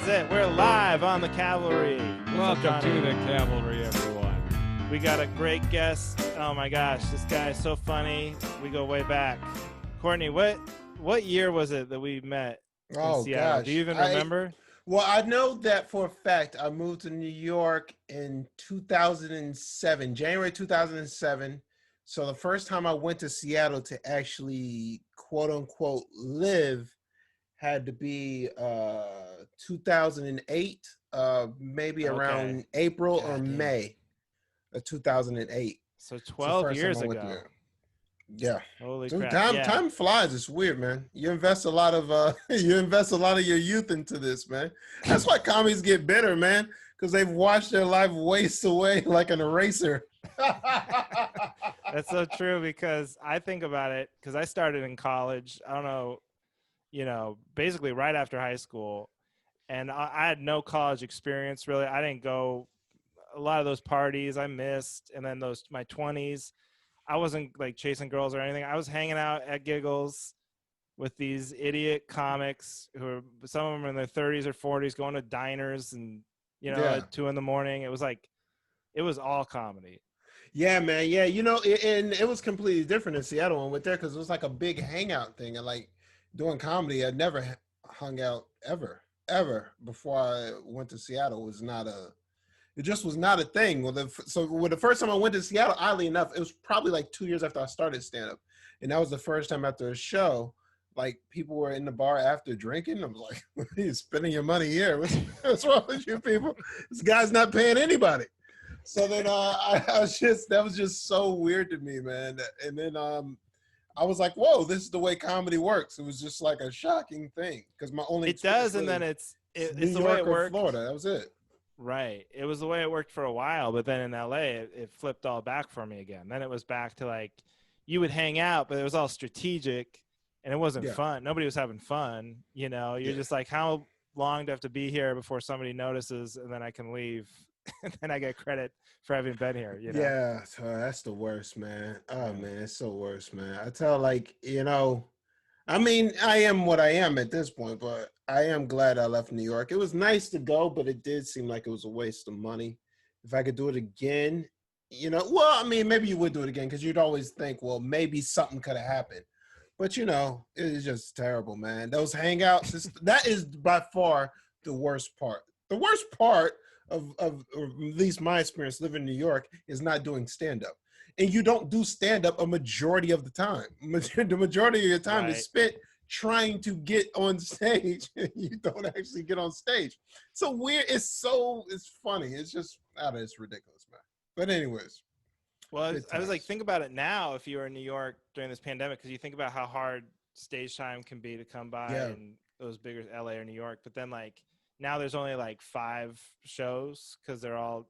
is it. We're live on the Cavalry. Welcome to the Cavalry, everyone. We got a great guest. Oh my gosh, this guy is so funny. We go way back. Courtney, what year was it that we met in Seattle? Gosh. Do you even remember? Well, I know that for a fact. I moved to New York in 2007, January 2007. So the first time I went to Seattle to actually, quote unquote, live had to be 2008, maybe around April or May of 2008. So 12 years ago. Yeah. Holy Dude, crap. time flies. It's weird, man. You invest a lot of your youth into this, man. That's why comedies get bitter, man, because they've watched their life waste away like an eraser. That's so true, because I think about it, because I started in college, I don't know, basically right after high school, and I had no college experience, really. I didn't go a lot of those parties I missed, and then my 20s, I wasn't like chasing girls or anything. I was hanging out at Giggles with these idiot comics who are, some of them are in their 30s or 40s, going to diners and, at 2 a.m. It was all comedy. Yeah, man. Yeah, and it was completely different in Seattle when I went there, because it was like a big hangout thing. And like doing comedy, I'd never hung out ever before I went to Seattle. It just was not a thing. The first time I went to Seattle, oddly enough, it was probably like 2 years after I started stand-up. And that was the first time after a show, like people were in the bar after drinking. I was like, you're spending your money here. What's wrong with you people? This guy's not paying anybody. So then that was just so weird to me, man. And then I was like, whoa, this is the way comedy works. It was just like a shocking thing, because my only it does, and then it's New the York way it or works. Florida. That was it. Right. It was the way it worked for a while, but then in LA, it flipped all back for me again. Then it was back to like, you would hang out, but it was all strategic, and it wasn't fun. Nobody was having fun. You're just like, how long do I have to be here before somebody notices, and then I can leave, and then I get credit for having been here. Yeah, so that's the worst, man. Oh man, it's so worse, man. I tell I mean, I am what I am at this point, but I am glad I left New York. It was nice to go, but it did seem like it was a waste of money. If I could do it again, well, I mean, maybe you would do it again, because you'd always think, well, maybe something could have happened. But, it is just terrible, man. Those hangouts, that is by far the worst part. The worst part of at least my experience living in New York is not doing stand-up. And you don't do stand-up a majority of the time. The majority of your time is spent trying to get on stage. You don't actually get on stage. So weird. It's funny. It's just, it's ridiculous, man. But anyways. Well, I was like, think about it now if you were in New York during this pandemic, because you think about how hard stage time can be to come by in those bigger LA or New York. But then like now there's only like 5 shows, because they're all,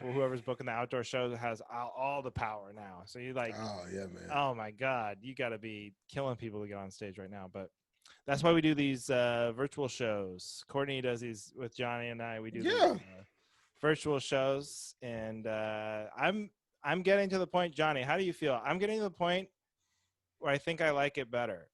whoever's booking the outdoor show has all the power now. So you like, oh yeah, man. Oh my God, you got to be killing people to get on stage right now. But that's why we do these virtual shows. Courtney does these with Johnny and I. We do these, virtual shows, and I'm getting to the point. Johnny, how do you feel? I'm getting to the point where I think I like it better.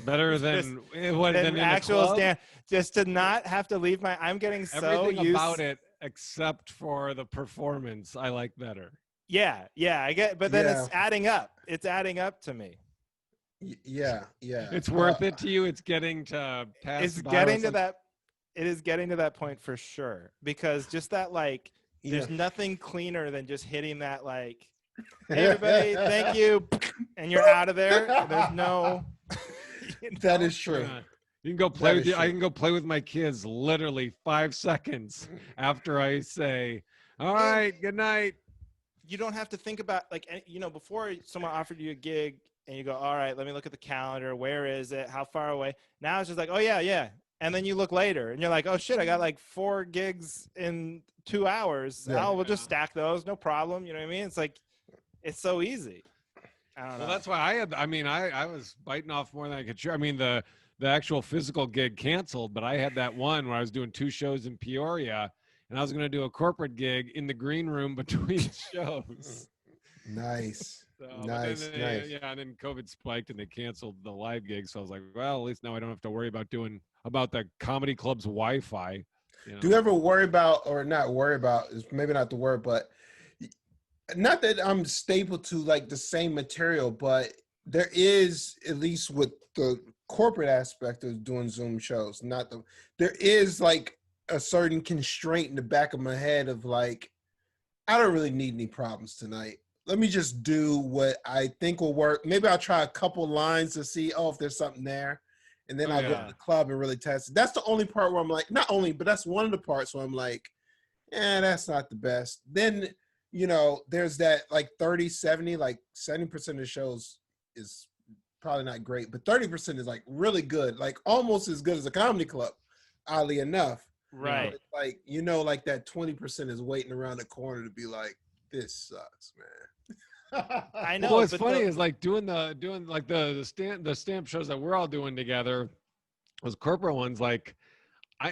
Better than what than actual stand, just to not have to leave I'm getting everything about it except for the performance I like better. Yeah, I get, but then it's adding up. It's adding up to me. Yeah. It's worth it to you. It's getting to pass. It's getting to that. It is getting to that point for sure, because just that, like, there's nothing cleaner than just hitting that, like, hey everybody, thank you, and you're out of there. There's no. That is true. You can go play with you. I can go play with my kids literally 5 seconds after I say, all right, good night. You don't have to think about, like, before someone offered you a gig and you go, all right, let me look at the calendar. Where is it? How far away? Now it's just like, oh yeah. And then you look later and you're like, oh shit, I got like 4 gigs in 2 hours. We'll just stack those. No problem. You know what I mean? It's like, it's so easy. I don't know. Well, that's why I was biting off more than I could chew. I mean, the actual physical gig canceled, but I had that one where I was doing 2 shows in Peoria, and I was going to do a corporate gig in the green room between shows. Nice. So, Nice, but then nice. yeah, and then COVID spiked and they canceled the live gigs. So I was like, well, at least now I don't have to worry about the comedy club's Wi-Fi. Do you ever worry about, or not worry about, is maybe not the word, but not that I'm staple to like the same material, but there is, at least with the corporate aspect of doing Zoom shows, there is like a certain constraint in the back of my head of like, I don't really need any problems tonight. Let me just do what I think will work. Maybe I'll try a couple lines to see, if there's something there. And then I'll go to the club and really test it. That's the only part where I'm like, not only, but that's one of the parts where I'm like, that's not the best. Then, there's that like 30, 70, like 70% of the shows is probably not great, but 30% is like really good, like almost as good as a comedy club, oddly enough. Right. It's like, like that 20% is waiting around the corner to be like, this sucks, man. I know. Well, what's funny is like doing like the stamp shows that we're all doing together, those corporate ones, like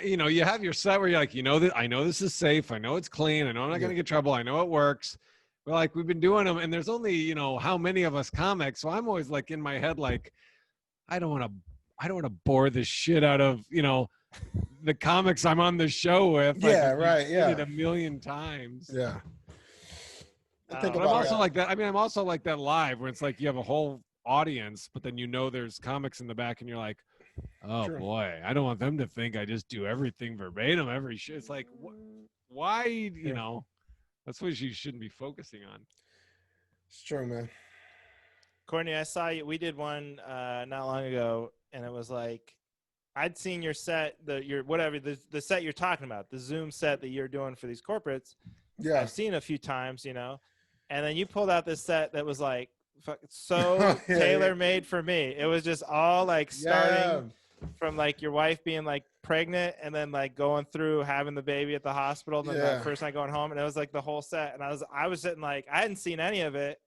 you have your set where you're like, that I know this is safe, I know it's clean, I know I'm not gonna get trouble, I know it works. But like we've been doing them and there's only, how many of us comics. So I'm always like in my head, like, I don't want to bore the shit out of, the comics I'm on the show with. Yeah, like, right. Yeah. It a million times. Yeah. But I'm also like that. I mean, I'm also like that live where it's like you have a whole audience, but then there's comics in the back, and you're like, oh boy, I don't want them to think I just do everything verbatim every shit. It's like, why? That's what you shouldn't be focusing on. It's true, man. Courtney, I saw you. We did one not long ago, and it was like I'd seen your set, the set you're talking about, the Zoom set that you're doing for these corporates. Yeah, I've seen a few times, and then you pulled out this set that was like so tailor-made for me. It was just all like starting from like your wife being like pregnant and then like going through having the baby at the hospital and then that first night going home, and it was like the whole set. And I was sitting like, I hadn't seen any of it.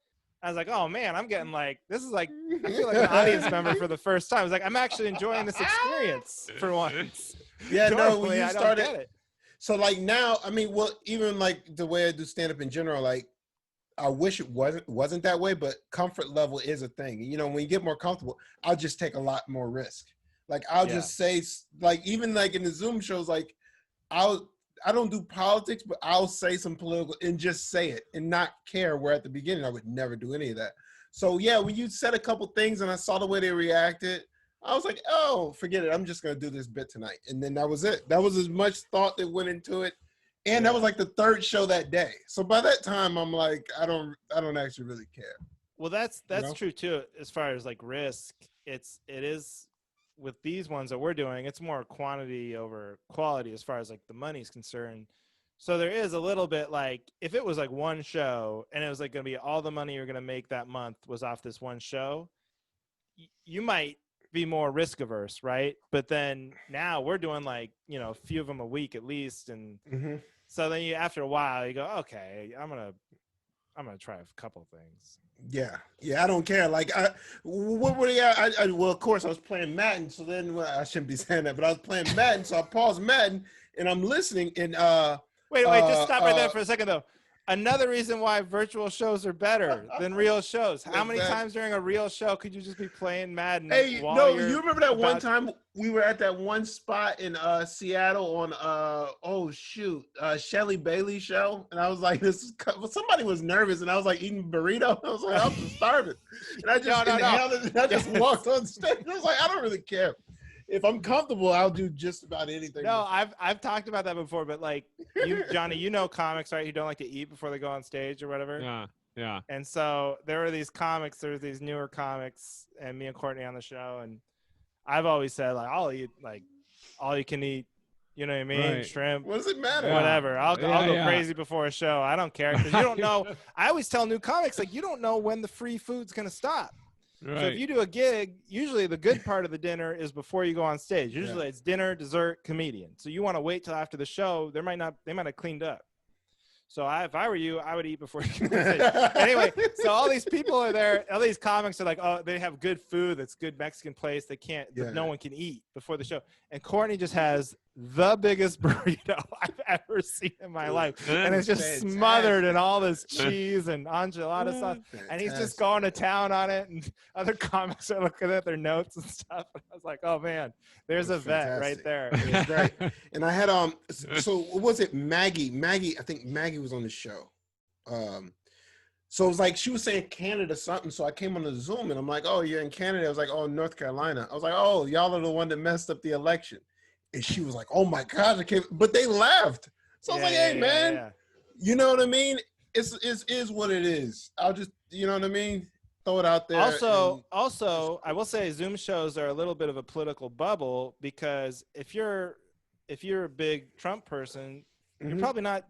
I was like, oh man, I'm getting like, this is like, I feel like an audience member for the first time. I was like, I'm actually enjoying this experience for once. Yeah, no, when you I started, don't get it. So like now, I mean, well, even like the way I do stand up in general, like I wish it wasn't that way, but comfort level is a thing. When you get more comfortable, I'll just take a lot more risk. Like I'll just say, like even like in the Zoom shows, like I don't do politics, but I'll say some political and just say it and not care. Where at the beginning I would never do any of that. So yeah, when you said a couple things and I saw the way they reacted, I was like, oh, forget it. I'm just going to do this bit tonight. And then that was it. That was as much thought that went into it. And that was like the third show that day. So by that time, I'm like, I don't actually really care. Well, that's true too. As far as like risk, it is with these ones that we're doing, it's more quantity over quality as far as like the money's concerned. So there is a little bit like, if it was like one show and it was like going to be all the money you're going to make that month was off this one show, you might be more risk averse, right? But then now we're doing like, a few of them a week at least. And so then after a while you go, okay, I'm going to try a couple things. Yeah, I don't care. Like, well, of course, I was playing Madden, so then I shouldn't be saying that, but I was playing Madden, so I paused Madden, and I'm listening, and wait, just stop right there for a second, though. Another reason why virtual shows are better than real shows. How many times during a real show could you just be playing Madden? Hey, no, you remember that one time we were at that one spot in Seattle on Shelly Bailey's show, and I was like, somebody was nervous, and I was like eating burrito. I was like, I'm starving, and I just inhaled it, and I just walked on stage. I was like, I don't really care. If I'm comfortable, I'll do just about anything. No, I've talked about that before, but like you, Johnny, comics, right? Who don't like to eat before they go on stage or whatever. Yeah. And so there were these newer comics, and me and Courtney on the show, and I've always said like, I'll eat like all you can eat. You know what I mean? Right. Shrimp. What does it matter? Whatever. I'll go crazy before a show. I don't care, because you don't know. I always tell new comics, like, you don't know when the free food's gonna stop. Right. So if you do a gig, usually the good part of the dinner is before you go on stage. Usually it's dinner, dessert, comedian. So you want to wait till after the show. They might have cleaned up. So if I were you, I would eat before you go on stage. Anyway, so all these people are there. All these comics are like, oh, they have good food. That's good Mexican place. They can't, no one can eat before the show. And Courtney just has the biggest burrito I've ever seen in my life. And it's just smothered in all this cheese and enchilada sauce. And he's just going to town on it. And other comics are looking at their notes and stuff. And I was like, oh man, there's a vet right there. It was great. And I had so what was it? Maggie, I think Maggie was on the show. So it was like she was saying Canada something. So I came on the Zoom and I'm like, oh, you're in Canada. I was like, oh, North Carolina. I was like, oh, y'all are the one that messed up the election. And she was like, oh my gosh, I can't, but they laughed. So I was like, hey man, you know what I mean? It's is what it is. I'll just, you know what I mean? Throw it out there. Also, I will say Zoom shows are a little bit of a political bubble because if you're a big Trump person, you're probably not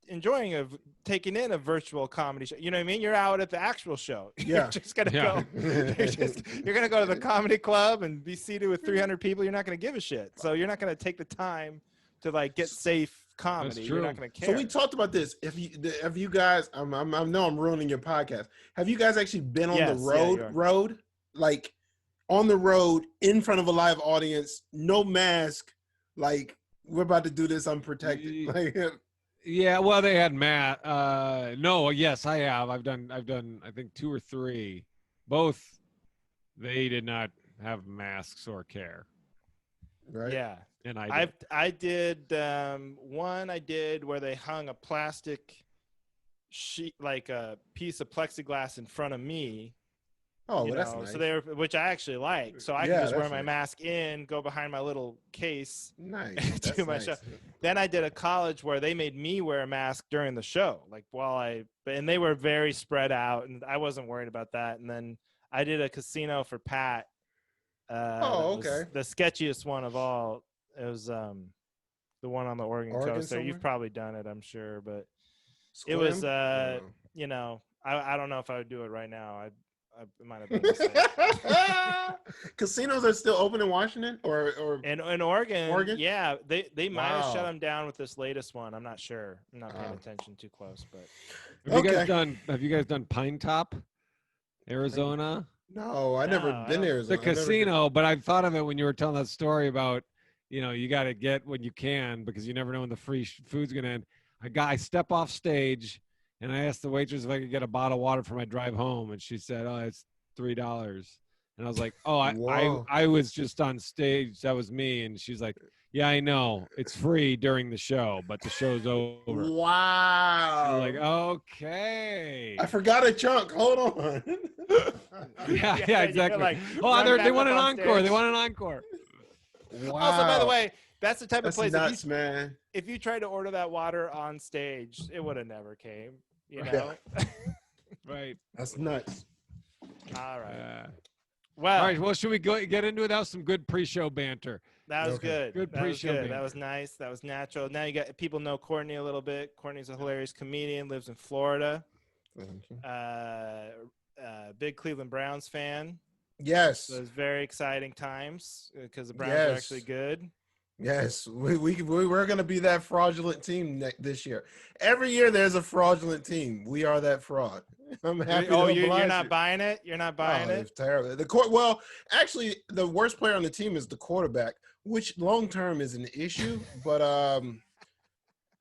enjoying taking in a virtual comedy show. You know what I mean? You're out at the actual show. You're just gonna go. You're gonna go to the comedy club and be seated with 300 people. You're not gonna give a shit. So you're not gonna take the time to like get safe comedy. You're not gonna care. So we talked about this. If you guys, I know I'm ruining your podcast. Have you guys actually been on the road, like on the road in front of a live audience, no mask, like we're about to do this unprotected, like? Yeah, well, they had Matt. No, yes, I have. I've done. I think 2 or 3. Both, they did not have masks or care. Right. Yeah, and I did one. I did where they hung a plastic sheet, like a piece of plexiglass, in front of me. Oh, well, that's nice. So which I actually like. So I can just wear my mask in, go behind my little case, do my show. Then I did a college where they made me wear a mask during the show, like and they were very spread out, and I wasn't worried about that. And then I did a casino for Pat. The sketchiest one of all. It was the one on the Oregon coast. There, you've probably done it, I'm sure, but it was I don't know if I would do it right now. I might have been Casinos are still open in Washington or in Oregon? Yeah, they might have shut them down with this latest one. I'm not sure. I'm not paying attention too close, but have you guys done Pine Top, Arizona? No, I never been there. The casino, but I've thought of it when you were telling that story about, you got to get what you can because you never know when the free food's going to end. I step off stage and I asked the waitress if I could get a bottle of water for my drive home. And she said, oh, it's $3. And I was like, oh, I was just on stage. That was me. And she's like, yeah, I know. It's free during the show, but the show's over. Wow. I'm like, okay. I forgot a chunk. Hold on. yeah, exactly. Like, they want an encore. They want an encore. Wow. Also, by the way, that's the type of place. Nuts, man. If you tried to order that water on stage, it would have never came. You know. Right. That's nuts. All right. All right. Well, should we get into it? That was some good pre-show banter. That was good. Good pre-show banter. That was nice. That was natural. Now you got people know Courtney a little bit. Courtney's a hilarious comedian. Lives in Florida. Big Cleveland Browns fan. Yes. So it was very exciting times because the Browns are actually good. Yes, we're going to be that fraudulent team this year. Every year there's a fraudulent team. We are that fraud. I'm happy. You're not buying it. You're not buying it. It's terrible. Well, actually, the worst player on the team is the quarterback, which long term is an issue. But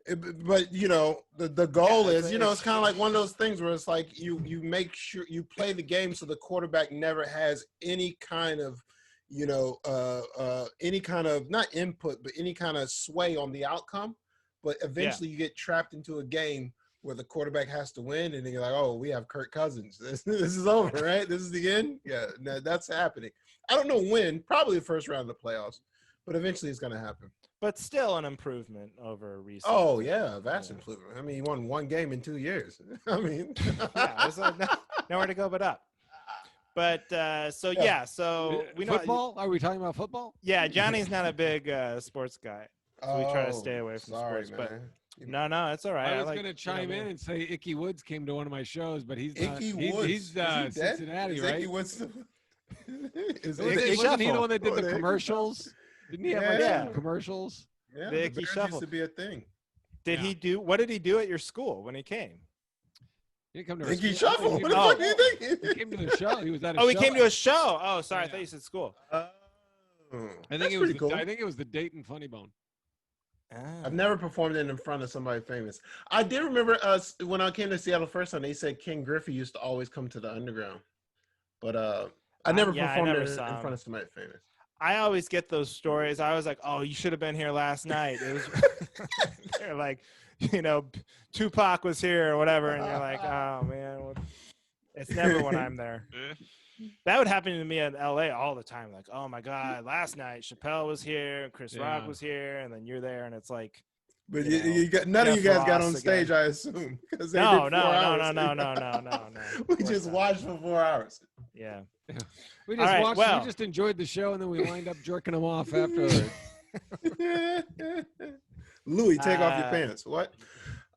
the goal is, it's kind of like one of those things where it's like you make sure you play the game so the quarterback never has any kind of any kind of not input, but any kind of sway on the outcome. But eventually you get trapped into a game where the quarterback has to win, and then you're like, oh, we have Kirk Cousins. This is over, right? This is the end. Yeah, no, that's happening. I don't know when, probably the first round of the playoffs, but eventually it's going to happen. But still an improvement over recent. Oh, yeah, vast improvement. I mean, he won one game in 2 years. I mean. There's nowhere to go but up. But so we know football. Are we talking about football? Yeah, Johnny's not a big sports guy, so we try to stay away from sports. Man. But no, it's all right. I was going to chime in and say Icky Woods came to one of my shows, but he's not. Woods. He's Cincinnati, right? Icky Woods. Wasn't he the one that did the commercials? Didn't he have commercials? Yeah, the Icky Shuffle used to be a thing. Did he do? What did he do at your school when he came? He didn't come to Icky Shuffle. What the fuck do you think? He came to the show. He was at a show. Oh, he came to a show. Oh, sorry, I thought you said school. I think it was. Cool. I think it was the Dayton Funny Bone. I've Ah. never performed it in front of somebody famous. I did remember us when I came to Seattle first time. They said King Griffey used to always come to the underground, but I never Yeah, I performed never it in saw front him. of somebody famous. I always get those stories. I was like, "Oh, you should have been here last night." It was they're like, you know, Tupac was here or whatever, and you're like, "Oh man, it's never when I'm there." That would happen to me in LA all the time. Like, "Oh my God, last night Chappelle was here, Chris Rock Yeah. was here," and then you're there, and it's like, But you know, you got none of you Jeff guys got Ross on stage, again. I assume, because they No, did 4 no, no, no, hours. no, no, no, no, no. We Of course just not. watched for 4 hours. Yeah. We All just right, watched. well. We just enjoyed the show, and then we lined up jerking them off afterwards. Louis, take off your Uh, pants. What?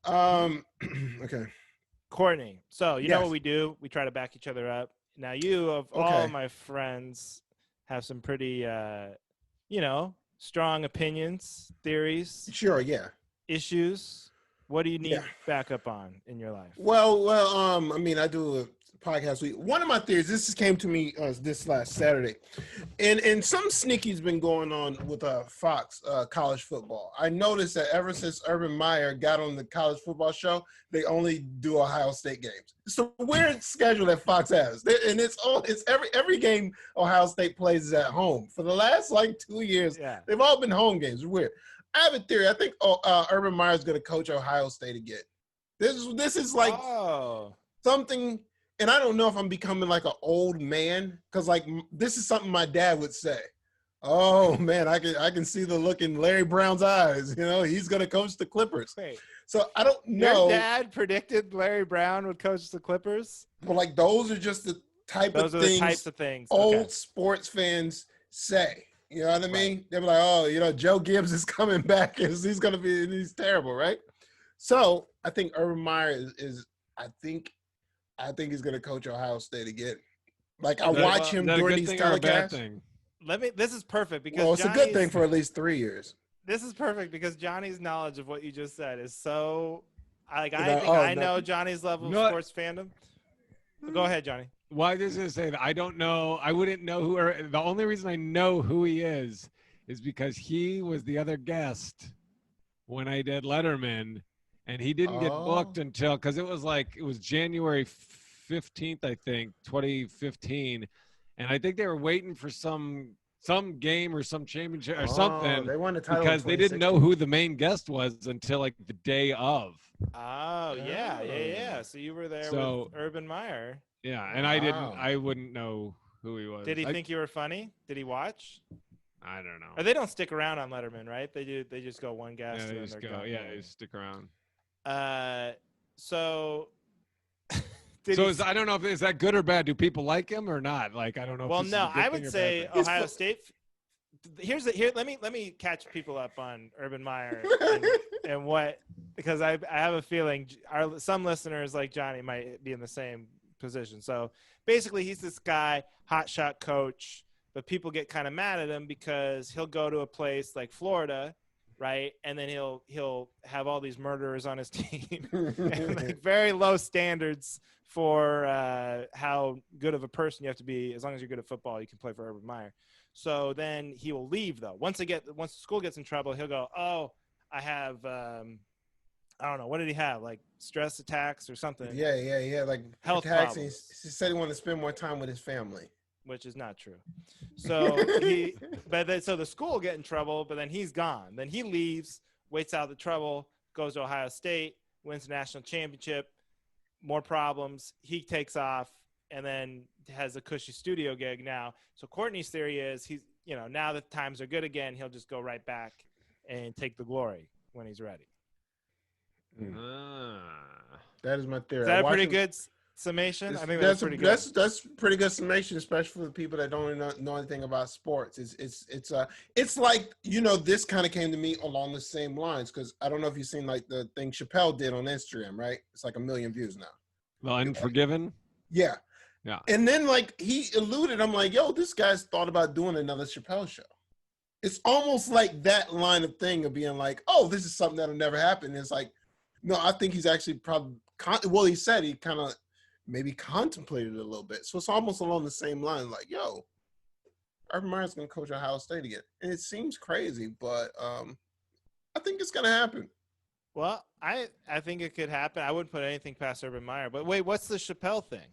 Okay. Courtney. So you know what Yes. we do? We try to back each other up. Now you, of all Okay. of my friends, have some pretty, you know, strong opinions, theories, Sure. Yeah. issues. What do you need Yeah. backup on in your life? Well. I mean, I do a podcast week. One of my theories. This just came to me this last Saturday, and some sneaky's been going on with Fox college football. I noticed that ever since Urban Meyer got on the college football show, they only do Ohio State games. It's a weird schedule that Fox has, and it's every game Ohio State plays is at home. For the last like 2 years, Yeah. they've all been home games. It's weird. I have a theory. I think Urban Meyer is going to coach Ohio State again. This is like something, and I don't know if I'm becoming like an old man, because like this is something my dad would say. Oh man, I can see the look in Larry Brown's eyes. You know, he's going to coach the Clippers. Wait. So I don't know. Your dad predicted Larry Brown would coach the Clippers? But like those are just the Those are the types of things old sports fans say. You know what I mean? Right. They're like, oh, you know, Joe Gibbs is coming back. He's terrible, right? So I think Urban Meyer is I think he's going to coach Ohio State again. Like I watch him during these telecasts. This is perfect because It's a good thing for at least 3 years. This is perfect because Johnny's knowledge of what you just said is so like I know Johnny's level of sports fandom. Go ahead, Johnny. Well, I was just gonna say that I don't know. I wouldn't know who. The only reason I know who he is because he was the other guest when I did Letterman, and he didn't get booked until because it was January 15th, I think, 2015, and I think they were waiting for some game or some championship or something. They won the title because they didn't know who the main guest was until like the day of. Oh yeah. So you were there with Urban Meyer. Yeah, and I wouldn't know who he was. Did he think you were funny? Did he watch? I don't know. Or they don't stick around on Letterman, right? They just go one guest. Yeah, they just go. Yeah, they stick around. So. I don't know if is that good or bad. Do people like him or not? Like I don't know. Well, if no, I would say Ohio State. Let me catch people up on Urban Meyer and what, because I have a feeling some listeners like Johnny might be in the same position. So basically, he's this guy, hotshot coach, but people get kind of mad at him because he'll go to a place like Florida, right, and then he'll have all these murderers on his team, and like very low standards for how good of a person you have to be. As long as you're good at football, you can play for Urban Meyer. So then he will leave though. Once the school gets in trouble, he'll go, "Oh, I have I don't know, what did he have? Like stress attacks or something?" Yeah. Like health attacks. problems. He said he wanted to spend more time with his family, which is not true. So so the school will get in trouble, but then he's gone. Then he leaves, waits out the trouble, goes to Ohio State, wins the national championship, more problems. He takes off and then has a cushy studio gig now. So Courtney's theory is he's, now that times are good again, he'll just go right back and take the glory when he's ready. That is my theory. Is that a pretty good summation? I think that's pretty good. That's pretty good summation, especially for the people that don't know anything about sports. It's like, this kind of came to me along the same lines, because I don't know if you've seen like the thing Chappelle did on Instagram, right? It's like 1 million views now. The Unforgiven? Yeah. Yeah. And then like he alluded, I'm like, yo, this guy's thought about doing another Chappelle show. It's almost like that line of thing of being like, oh, this is something that'll never happen. And it's like, no, I think he's actually probably, he said he kind of maybe contemplated it a little bit. So it's almost along the same line, like, yo, Urban Meyer's going to coach Ohio State again. And it seems crazy, but I think it's gonna happen. Well, I think it could happen. I wouldn't put anything past Urban Meyer. But wait, what's the Chappelle thing?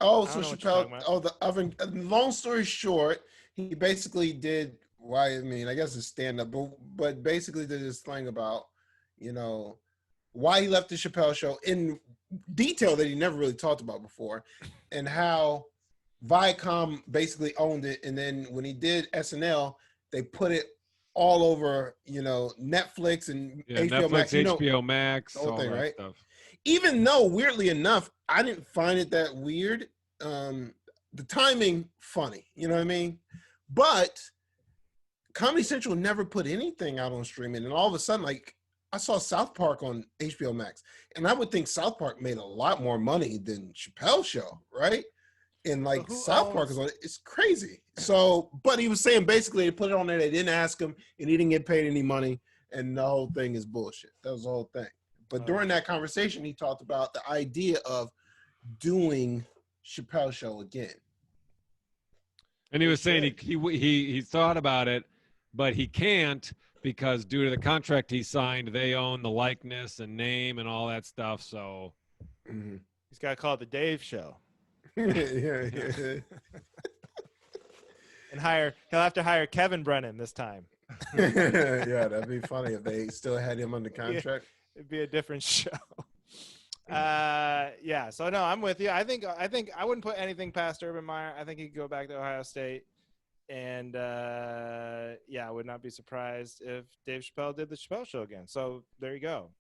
Oh, I so don't know what you're Chappelle. talking about. Oh, the oven. Long story short, he basically did. Why? I mean, I guess it's stand up, but basically did this thing about, you know, why he left the Chappelle show in detail that he never really talked about before, and how Viacom basically owned it. And then when he did SNL, they put it all over, Netflix and Yeah, HBO Netflix, Max. HBO The Max, whole all thing, that right? stuff. Even though, weirdly enough, I didn't find it that weird. The timing funny, you know what I mean? But Comedy Central never put anything out on streaming, and all of a sudden, like, I saw South Park on HBO Max, and I would think South Park made a lot more money than Chappelle Show, right? And But like who South Park is owns? on it, it's crazy. So, but he was saying basically they put it on there, they didn't ask him, and he didn't get paid any money, and the whole thing is bullshit. That was the whole thing. But during that conversation, he talked about the idea of doing Chappelle Show again. And he They was saying should. he thought about it, but he can't because due to the contract he signed, they own the likeness and name and all that stuff. So Mhm. He's got to call it the Dave Show, yeah. and he'll have to hire Kevin Brennan this time. Yeah, that'd be funny if they still had him under Yeah. contract. It'd be a different show. Yeah. So no, I'm with you. I think I wouldn't put anything past Urban Meyer. I think he could go back to Ohio State, and I would not be surprised if Dave Chappelle did the Chappelle Show again. So there you go.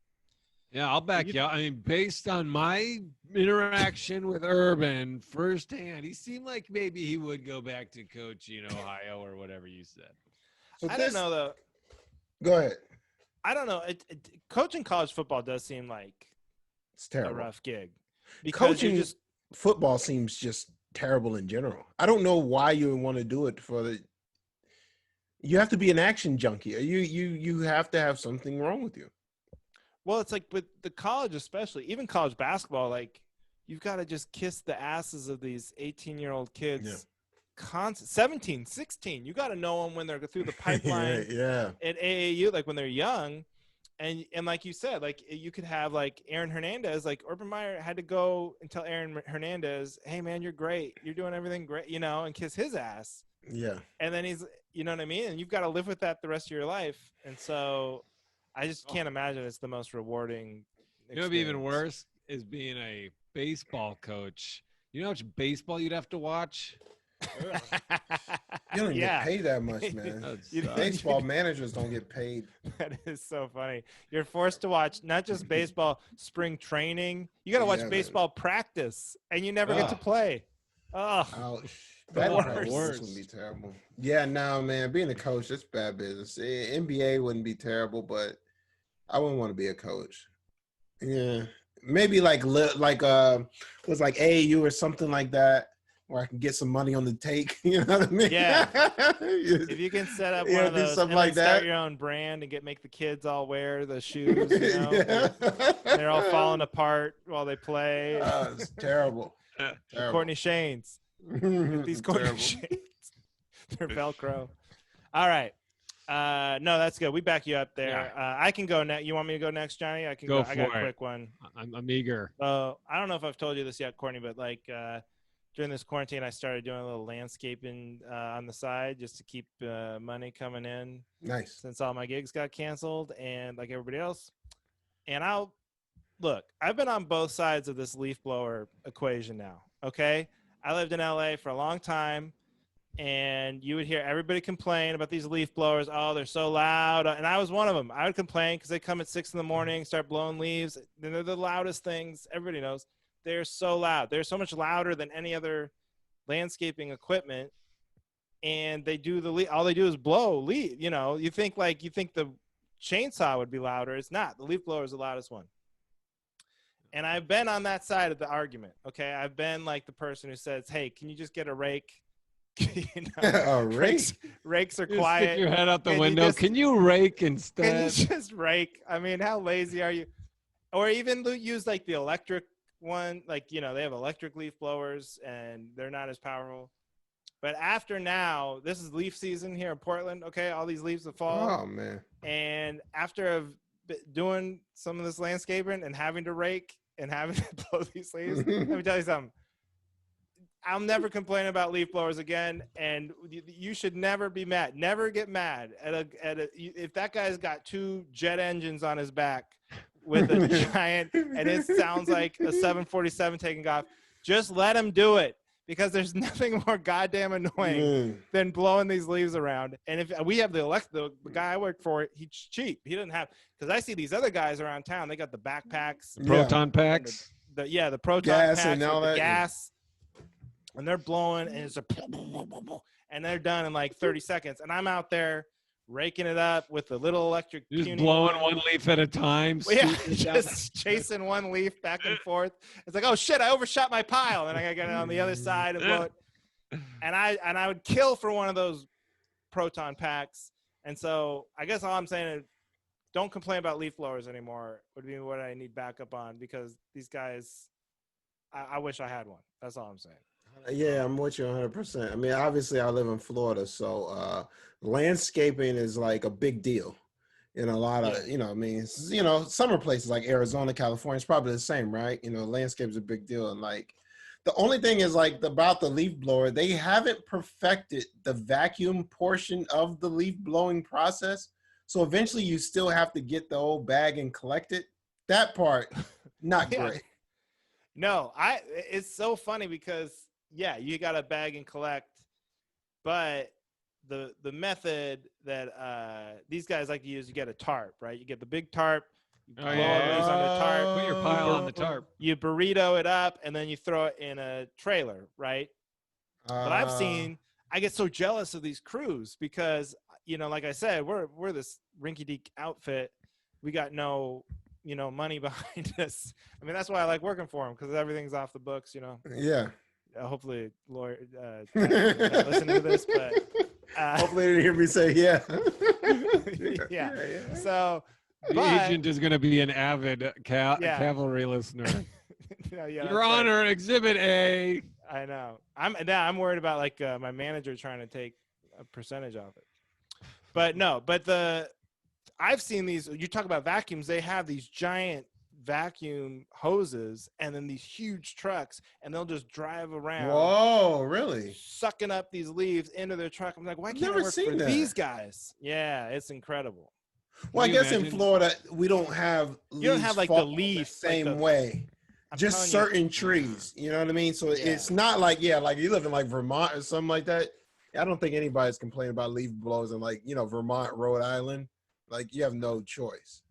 yeah, I'll back you. I mean, based on my interaction with Urban firsthand, he seemed like maybe he would go back to coaching Ohio or whatever you said. So I don't know though. Go ahead. I don't know. Coaching college football does seem like It's a terrible. rough gig because Coaching football seems just terrible in general. I don't know why you would want to do it you have to be an action junkie. You have to have something wrong with you. well, it's like with the college, especially even college basketball, like you've got to just kiss the asses of these 18-year-old kids. 17, 16. You got to know them when they're through the pipeline yeah. at AAU, like when they're young. And like you said, like you could have like Aaron Hernandez, like Urban Meyer had to go and tell Aaron Hernandez, hey man, you're great. You're doing everything great, and kiss his ass. Yeah. And then he's, you know what I mean? And you've got to live with that the rest of your life. And so I just can't imagine it's the most rewarding experience. You know what'd be even worse is being a baseball coach. You know how much baseball you'd have to watch? You don't even get paid that much, man. Baseball managers don't get paid. That is so funny. You're forced to watch not just baseball, spring training. You got to watch baseball practice, and you never get to play. Oh, ouch. The Worst would be terrible. Yeah, no, man. Being a coach, that's bad business. NBA wouldn't be terrible, but I wouldn't want to be a coach. Yeah, maybe like was like AAU or something like that, where I can get some money on the take. You know what I mean? Yeah. If you can set up one of those and like start your own brand and make the kids all wear the shoes, they're all falling apart while they play. It's terrible. The Courtney Shanes. These Courtney Shanes. They're Velcro. All right. No, that's good. We back you up there. Yeah. I can go next. You want me to go next, Johnny? I can go. I got a quick one. I'm eager. I don't know if I've told you this yet, Courtney, but like during this quarantine, I started doing a little landscaping on the side just to keep money coming in. Nice. Since all my gigs got canceled, and like everybody else. And I've been on both sides of this leaf blower equation now. Okay, I lived in LA for a long time, and you would hear everybody complain about these leaf blowers. Oh, they're so loud. And I was one of them. I would complain because they come at 6 a.m, start blowing leaves. They're the loudest things. Everybody knows. They're so loud. They're so much louder than any other landscaping equipment. And they do all they do is blow leaf. You think the chainsaw would be louder. It's not. The leaf blower is the loudest one. And I've been on that side of the argument. Okay. I've been like the person who says, hey, can you just get a rake? A rake? Rakes are you quiet. Stick your head out the window. Can you rake instead? Can you just rake? I mean, how lazy are you? Or even use like the electric one. Like, they have electric leaf blowers and they're not as powerful. But after now, this is leaf season here in Portland. Okay, all these leaves will fall. Oh man. And after doing some of this landscaping and having to rake and having to blow these leaves, let me tell you something. I'll never complain about leaf blowers again, and you should never be mad. Never get mad if that guy's got 2 jet engines on his back with a giant, and it sounds like a 747 taking off. Just let him do it, because there's nothing more goddamn annoying than blowing these leaves around. And if we have the guy I work for, he's cheap. He doesn't have, because I see these other guys around town. They got the backpacks, proton packs, the proton gas packs and all with that. the gas. And they're blowing, and it's and they're done in like 30 seconds. And I'm out there raking it up with the little electric. Just blowing one leaf at a time. Well, yeah, just chasing one leaf back and forth. It's like, oh shit, I overshot my pile, and I gotta get it on the other side and blow it. And I would kill for one of those proton packs. And so I guess all I'm saying is, don't complain about leaf blowers anymore. Would be what I need backup on, because these guys, I wish I had one. That's all I'm saying. Yeah, I'm with you 100%. I mean, obviously, I live in Florida, so landscaping is like a big deal in a lot of, I mean, summer places like Arizona, California, it's probably the same, right? Landscape is a big deal. And like, the only thing is like about the leaf blower, they haven't perfected the vacuum portion of the leaf blowing process. So eventually you still have to get the old bag and collect it. That part, not great. No, it's so funny because, yeah, you got to bag and collect, but the method that these guys like to use, you get a tarp, right? You get the big tarp, you blow all these on the tarp, put your pile on the tarp, you burrito it up, and then you throw it in a trailer, right? But I've seen, I get so jealous of these crews because, like I said, we're this rinky-dink outfit. We got no money behind us. I mean, that's why I like working for them, because everything's off the books, Yeah. Hopefully, lawyer listening to this, but hopefully they didn't hear me say yeah. Yeah. So the agent is going to be an avid Cavalry listener. Your Honor, Exhibit A. I know. I'm worried about like my manager trying to take a percentage of it. But no, I've seen these. You talk about vacuums. They have these giant vacuum hoses and then these huge trucks, and they'll just drive around. Whoa, really? Sucking up these leaves into their truck. I'm like, why can't I work for these guys? Yeah, it's incredible. Well, I guess in Florida we don't have leaves. You don't have like the leaf the same way. Just certain trees. You know what I mean? So it's not like like you live in like Vermont or something like that. I don't think anybody's complaining about leaf blowers in like Vermont, Rhode Island. Like you have no choice.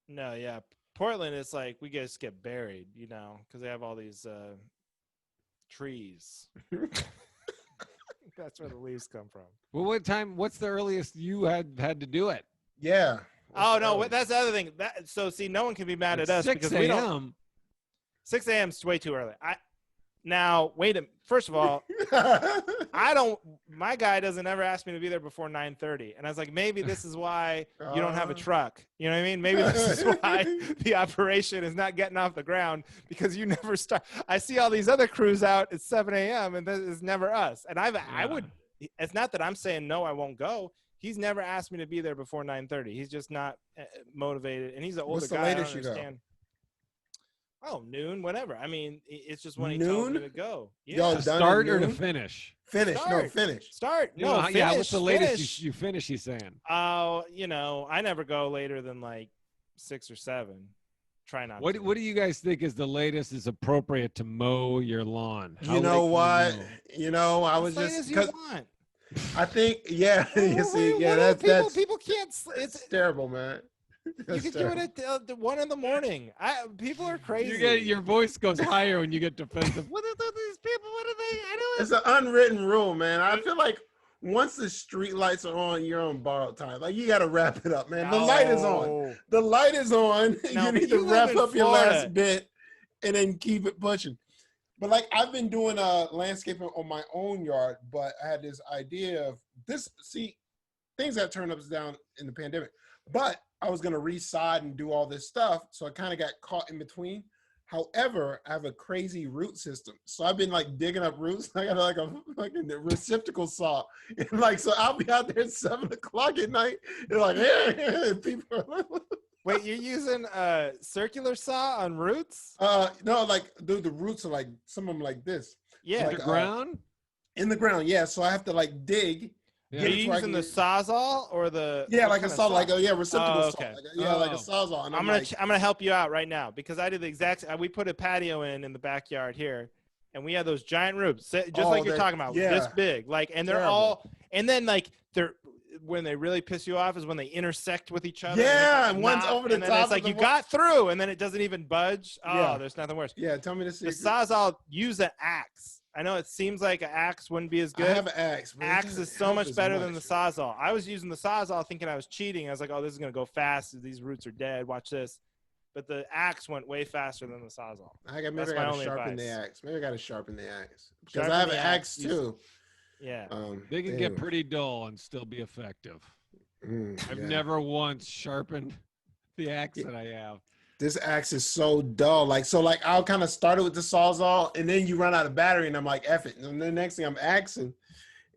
No, yeah. Portland is like we just get buried, because they have all these trees. That's where the leaves come from. Well, what's the earliest you had to do it? Yeah. Oh, no, that's the other thing. So, see, no one can be mad at us because we don't. 6 a.m. is way too early. Now, wait a minute. First of all, my guy doesn't ever ask me to be there before 9:30. And I was like, maybe this is why you don't have a truck. You know what I mean? Maybe this is why the operation is not getting off the ground, because you never start. I see all these other crews out at 7 a.m. and this is never us. And I would, it's not that I'm saying, no, I won't go. He's never asked me to be there before 9:30. He's just not motivated. And he's an older guy. What's the latest you go? Oh, noon, whatever. I mean, it's just when he tells me to go. Yeah. To start or to finish? Finish. No, finish. Start. No, finish. Yeah, what's the latest you finish, he's saying? Oh, I never go later than like 6 or 7. Try not to. What do you guys think is the latest is appropriate to mow your lawn? You know what? I was just because I think, you see, that's people can't. It's terrible, man. You can do it at 1 a.m. People are crazy. Your voice goes higher when you get defensive. What are these people? What are they? I don't. It's an unwritten rule, man. I feel like once the street lights are on, you're on borrowed time. Like you got to wrap it up, man. The light is on. The light is on. No, you need to wrap up your last bit and then keep it pushing. But like I've been doing landscaping on my own yard, but I had this idea of this. See, things got turned upside down in the pandemic, but I was going to re-sod and do all this stuff. So I kind of got caught in between. However, I have a crazy root system, so I've been like digging up roots. I got like a fucking receptacle saw, and like so I'll be out there at 7 o'clock at night, and like and people are like, Wait, you're using a circular saw on roots? no, like the roots are like some of them like this. Yeah. Like, Underground? in the ground, yeah. So I have to like dig. Yeah. Are get it you to where I using can the get- sawzall or the Yeah, what like a kind of saw, like a reciprocal Oh, saw, okay. like a Oh. sawzall. And I'm like, gonna help you out right now because I did the exact. We put a patio in the backyard here, and we had those giant roots, just Oh, like you're they're- talking about, yeah. this big. Like, and they're Terrible. all, and then like they're when they really piss you off is when they intersect with each other. Yeah, and and one's over the and then top it's like of the you one- got through, and then it doesn't even budge. Oh, Yeah. there's nothing worse. yeah, tell me the The secret. sawzall, use an axe. I know it seems like an axe wouldn't be as I good. have an axe. But it Axe doesn't is so help much as better than the much. sawzall. I was using the sawzall thinking I was cheating. I was like, oh, this is going to go fast. These roots are dead. Watch this. But the axe went way faster than the sawzall. Maybe That's I my got to only sharpen the advice. axe. Maybe I got to sharpen the axe because Sharpen I have the an axe, axe use- too. Yeah. They can anyway. get pretty dull and still be effective. I've Yeah. never once sharpened the axe Yeah. that I have. This axe is so dull. Like I'll kind of start it with the sawzall, and then you run out of battery, and I'm like, F it. And the next thing I'm axing,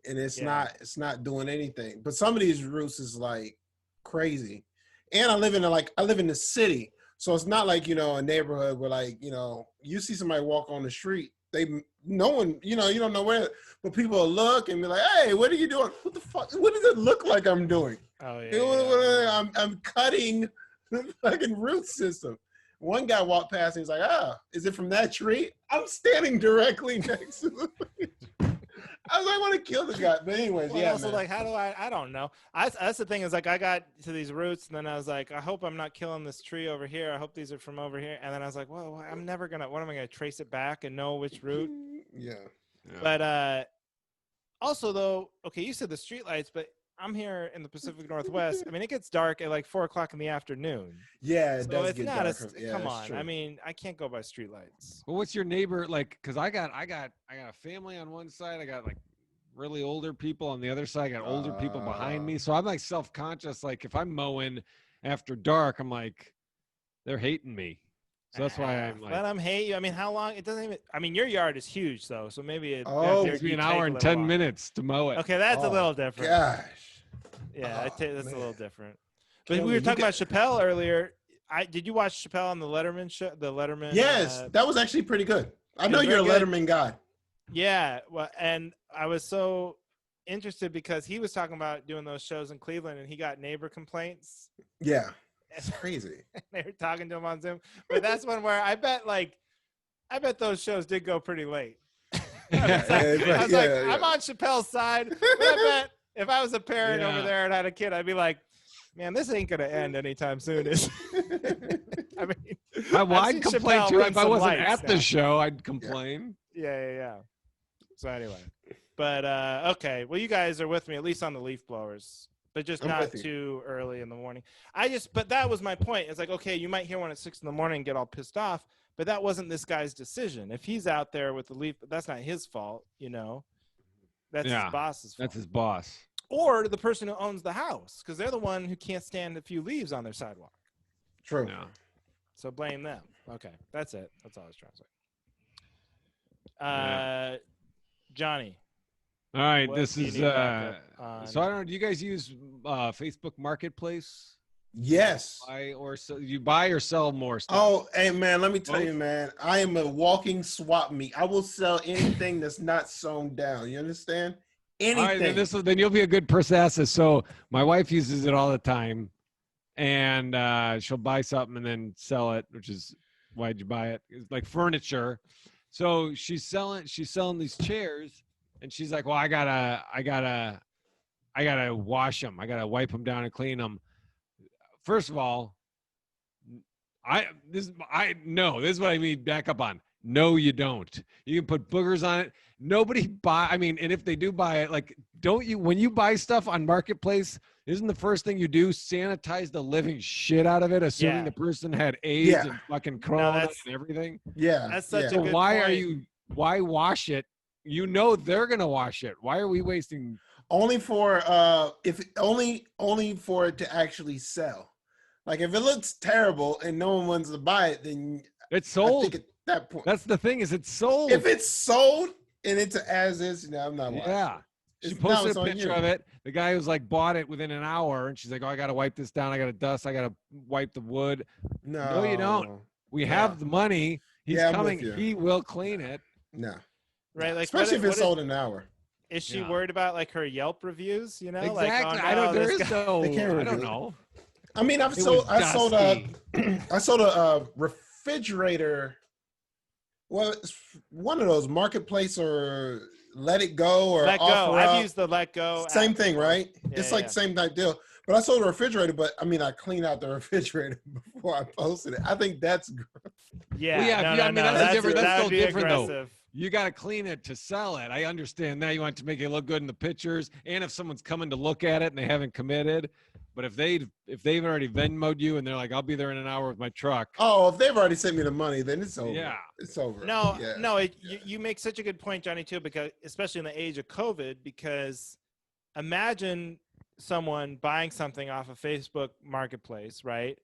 and it's Yeah. not doing anything. But some of these roots is like crazy. And I live in the city, so it's not like a neighborhood where like you see somebody walk on the street, no one you don't know where, but people will look and be like, hey, what are you doing? What the fuck? What does it look like I'm doing? Oh, yeah. I'm cutting the fucking root system. One guy walked past and he's like, is it from that tree? I'm standing directly next to the I was like, I want to kill the guy. But anyways, Well, yeah, also, man. like, how do I don't know. That's the thing is, like, I got to these roots, and then I was like, I hope I'm not killing this tree over here. I hope these are from over here. And then I was like, well, I'm never going to, what am I going to trace it back and know which root? Yeah. But also, though, okay, you said the streetlights, but I'm here in the Pacific Northwest. I mean, it gets dark at like 4 o'clock in the afternoon. Yeah, it So does it's get not darker. Yeah, come that's on. true. I mean, I can't go by streetlights. Well, what's your neighbor like? Because I got a family on one side. I got like really older people on the other side. I got older people behind me. So I'm like self-conscious. Like if I'm mowing after dark, I'm like, they're hating me. So that's why I'm like, let them hate you. I mean, how long? It doesn't even. I mean, your yard is huge, though, so maybe it Oh, it takes me an hour and 10 minutes to mow it. Okay, that's a Oh, little different. Gosh. Yeah, Oh, that's a little man. different. But Kelly, we were you talking got- about Chappelle earlier. Did you watch Chappelle on the Letterman show? The Letterman. Yes, that was actually pretty good. I know was you're a very good. Letterman guy. Yeah. Well, and I was so interested because he was talking about doing those shows in Cleveland, and he got neighbor complaints. Yeah. It's crazy. They were talking to him on Zoom. But that's one where I bet those shows did go pretty late. I was like, I'm on Chappelle's side. But I bet if I was a parent over Yeah. there and had a kid, I'd be like, man, this ain't gonna end anytime soon. Is I mean, I've I'd seen complain Chappelle too run if I some wasn't lights at the now. show. I'd complain. yeah. So anyway, but okay. Well, you guys are with me at least on the leaf blowers, but just I'm not with you. too early in the morning. But that was my point. It's like, okay, you might hear one at 6 a.m. and get all pissed off, but that wasn't this guy's decision. If he's out there with the leaf, that's not his fault. That's Yeah, his boss's fault. That's his boss. Or the person who owns the house, because they're the one who can't stand a few leaves on their sidewalk. True. Yeah. So blame them. Okay, that's it. That's all I was trying to say. Yeah. Johnny. All right. What This do you is need backup on? so I don't know. Do you guys use Facebook Marketplace? Yes. You buy or sell more stuff? Oh, hey man, let me tell Both? you, man. I am a walking swap meet. I will sell anything that's not sewn down. You understand? Anything. All right, then you'll be a good person to ask this. So my wife uses it all the time, and she'll buy something and then sell it, which is why'd you buy it? It's like furniture. So she's selling these chairs, and she's like, "Well, I gotta wash them. I gotta wipe them down and clean them." First of all, this is what I mean. Back up on. No, you don't. You can put boogers on it. Nobody buy. I mean, and if they do buy it, like, don't you? When you buy stuff on Marketplace, isn't the first thing you do sanitize the living shit out of it, assuming Yeah. the person had AIDS Yeah. and fucking corona that's- and everything? Yeah. That's such yeah. a good Why are point. you? Why wash it? You know they're gonna wash it. Why are we wasting? Only for only for it to actually sell. Like if it looks terrible and no one wants to buy it, then It's I sold. think at that point, That's the thing, is it's sold. if it's sold and it's as is, I'm not watching. Yeah. She It's, now posted it's a on picture you. of it. The guy was like bought it within an hour, and she's like, "Oh, I got to wipe this down. I got to dust. I got to wipe the wood." No, you don't. We have the money. He's Yeah, I'm coming. with you. He will clean it. No. Right, like Especially if what it's sold in an hour. is she Yeah. worried about? Like her Yelp reviews, you know? Exactly. Like, oh, I don't. no, There this is guy- no. They can't I don't review it. know. I mean, It was dusty. I sold a refrigerator. Well, it's one of those marketplace or Let It Go or Let Go. Offer I've Up. used the Let Go. Same app thing, before. right? Yeah, It's like the same type deal. But I sold a refrigerator, but I mean, I cleaned out the refrigerator before I posted it. I think that's Yeah, Well, yeah, no, if you- no, I mean, no. that's different. That's that still would be different, though. aggressive. You got to clean it to sell it. I understand that. You want it to make it look good in the pictures, and if someone's coming to look at it and they haven't committed. But if they've already Venmoed you and they're like, "I'll be there in an hour with my truck." Oh, if they've already sent me the money, then it's over. Yeah. It's over. No, Yeah. no, you make such a good point, Johnny, too, because especially in the age of COVID, because imagine someone buying something off of Facebook Marketplace, right?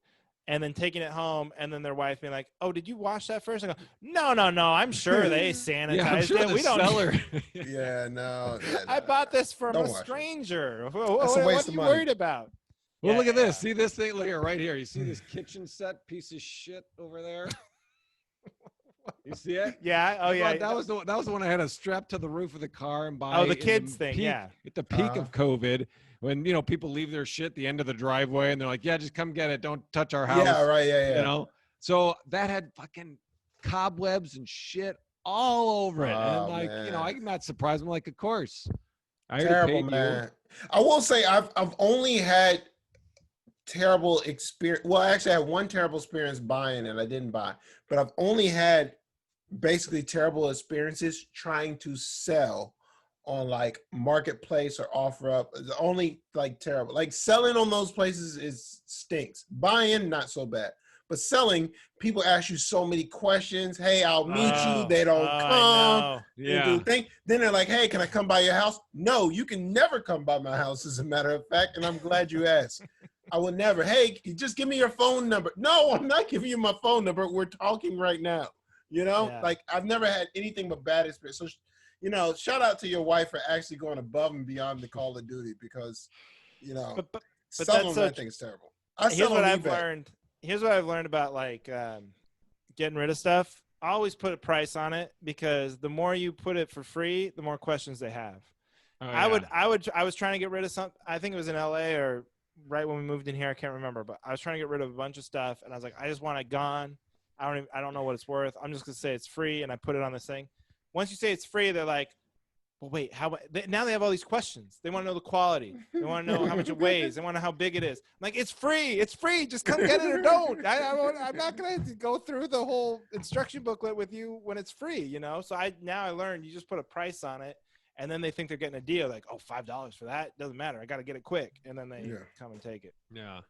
And then taking it home, and then their wife being like, "Oh, did you wash that first?" I go, "No, no, no. I'm sure they sanitized Yeah, I'm sure it. the We don't." seller. Yeah, no. Yeah, I bought this from Don't a wash it. stranger. That's a waste What are of you money. worried about? Well, Yeah, look at yeah, this. See this thing? Look here, right here. You see this kitchen set piece of shit over there? You see it? yeah. Oh, I yeah. bought- that was the one I had to strap to the roof of the car and buy. Oh, the in kids thing, peak- yeah. At the peak of COVID, when people leave their shit at the end of the driveway and they're like, "Yeah, just come get it. Don't touch our house." Yeah, right. Yeah, yeah. You know. So that had fucking cobwebs and shit all over it, and Oh, like man. I'm not surprised. I'm like, of course. I already Terrible, paid man. I will say I've only had terrible experience. Well, I actually had one terrible experience buying and I didn't buy, but I've only had basically terrible experiences trying to sell on like marketplace or offer up. The only like terrible, like selling on those places is stinks. Buying not so bad, but selling, people ask you so many questions. Hey, I'll meet you. They don't I come. know. They Yeah. do thing. Then they're like, hey, can I come by your house? No, you can never come by my house, as a matter of fact. And I'm glad you asked. I will never. Hey, just give me your phone number. No, I'm not giving you my phone number. We're talking right now. Yeah. Like I've never had anything but bad experience. So, shout out to your wife for actually going above and beyond the Call of Duty because, But selling that's on so that thing is terrible. I here's sell what on I've eBay. learned. Here's what I've learned about like getting rid of stuff. I always put a price on it because the more you put it for free, the more questions they have. Oh, I yeah. was trying to get rid of some. I think it was in LA or right when we moved in here. I can't remember, but I was trying to get rid of a bunch of stuff, and I was like, I just want it gone. I don't know what it's worth. I'm just gonna say it's free, and I put it on this thing. Once you say it's free, they're like, well, wait, now they have all these questions. They want to know the quality. They want to know how much it weighs. They want to know how big it is. I'm like, it's free. It's free. Just come get it or don't. I'm not going to go through the whole instruction booklet with you when it's free, So I learned you just put a price on it, and then they think they're getting a deal. Like, oh, $5 for that? Doesn't matter. I got to get it quick. And then they come and take it. Yeah.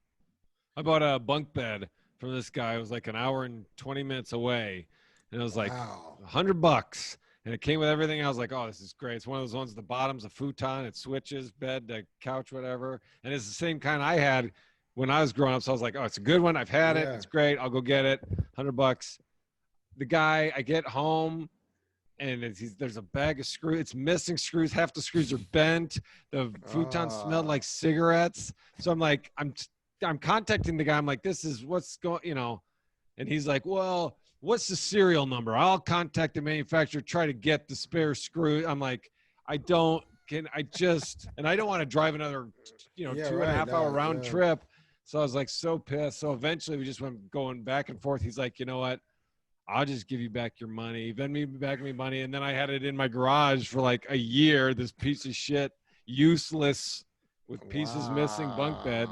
I bought a bunk bed from this guy. It was like an hour and 20 minutes away. And it was like Wow. $100. And it came with everything. I was like, oh, this is great. It's one of those ones at the bottom's a futon. It switches, bed, couch, whatever. And it's the same kind I had when I was growing up. So I was like, oh, it's a good one. I've had it. Yeah. It's great. I'll go get it. $100. The guy, I get home. And there's a bag of screws. It's missing screws. Half the screws are bent. The futon smelled like cigarettes. So I'm like, I'm contacting the guy. I'm like, this is what's going, and he's like, well, what's the serial number? I'll contact the manufacturer, try to get the spare screw. I'm like, and I don't want to drive another, 2.5 hour round trip. So I was like, so pissed. So eventually we just went going back and forth. He's like, you know what? I'll just give you back your money. Then me back me money. And then I had it in my garage for like a year, this piece of shit, useless with pieces missing bunk bed.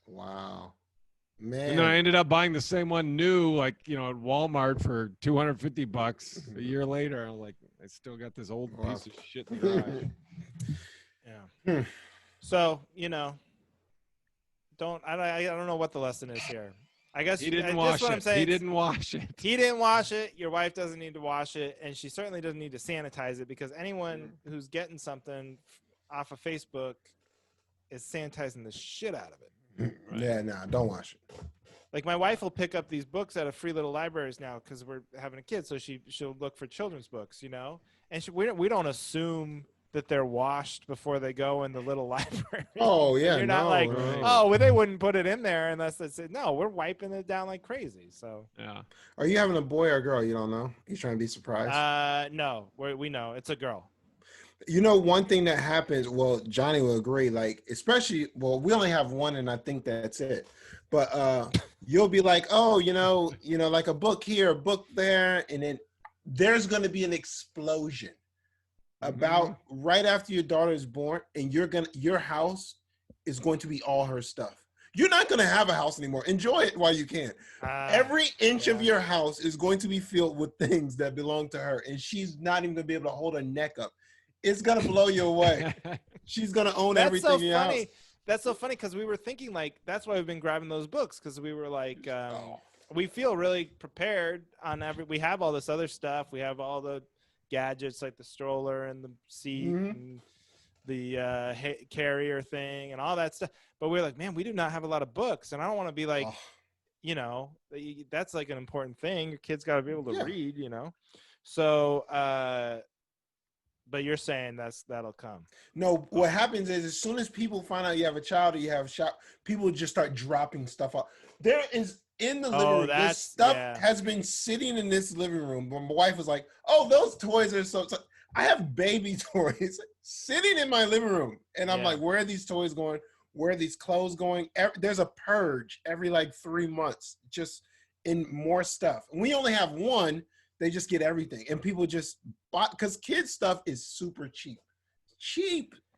Wow. Man. And then I ended up buying the same one new, like, at Walmart for $250 a year later. I'm like, I still got this old piece of shit in the garage. Yeah. So, I don't know what the lesson is here. I guess He didn't that's wash what it. I'm saying. He didn't wash it. He didn't wash it. Your wife doesn't need to wash it, and she certainly doesn't need to sanitize it because anyone who's getting something off of Facebook is sanitizing the shit out of it. Yeah, no, don't wash it. like my wife will pick up these books out of free little libraries now because we're having a kid, so she'll look for children's books, and we don't assume that they're washed before they go in the little library. Oh And yeah, you're not no, like, Right. no. oh, well, they wouldn't put it in there unless they said no. We're wiping it down like crazy. So Yeah. Are you having a boy or a girl? You don't know. You trying to be surprised? no, we know it's a girl. You know, one thing that happens, well, Johnny will agree, like, especially, well, we only have one and I think that's it. But you'll be like, oh, like a book here, a book there, and then there's gonna be an explosion about right after your daughter is born, and your house is going to be all her stuff. You're not gonna have a house anymore. Enjoy it while you can. Every inch of your house is going to be filled with things that belong to her, and she's not even gonna be able to hold her neck up. It's gonna blow you away. She's gonna own That's everything so in your house. funny. That's so funny because we were thinking like that's why we've been grabbing those books because we were like we feel really prepared on we have all this other stuff. We have all the gadgets like the stroller and the seat and the carrier thing and all that stuff. But we're like, man, we do not have a lot of books, and I don't want to be like, that's like an important thing. Your kid's got to be able to read, So, but you're saying that'll come. No, what happens is as soon as people find out you have a child or you have a shop, people just start dropping stuff off. There is in the living room. This stuff has been sitting in this living room. But my wife was like, "Oh, those toys are so." I have baby toys sitting in my living room, and I'm like, "Where are these toys going? Where are these clothes going?" There's a purge every like 3 months, just in more stuff. And we only have one. They just get everything, and people just bought because kids stuff is super cheap,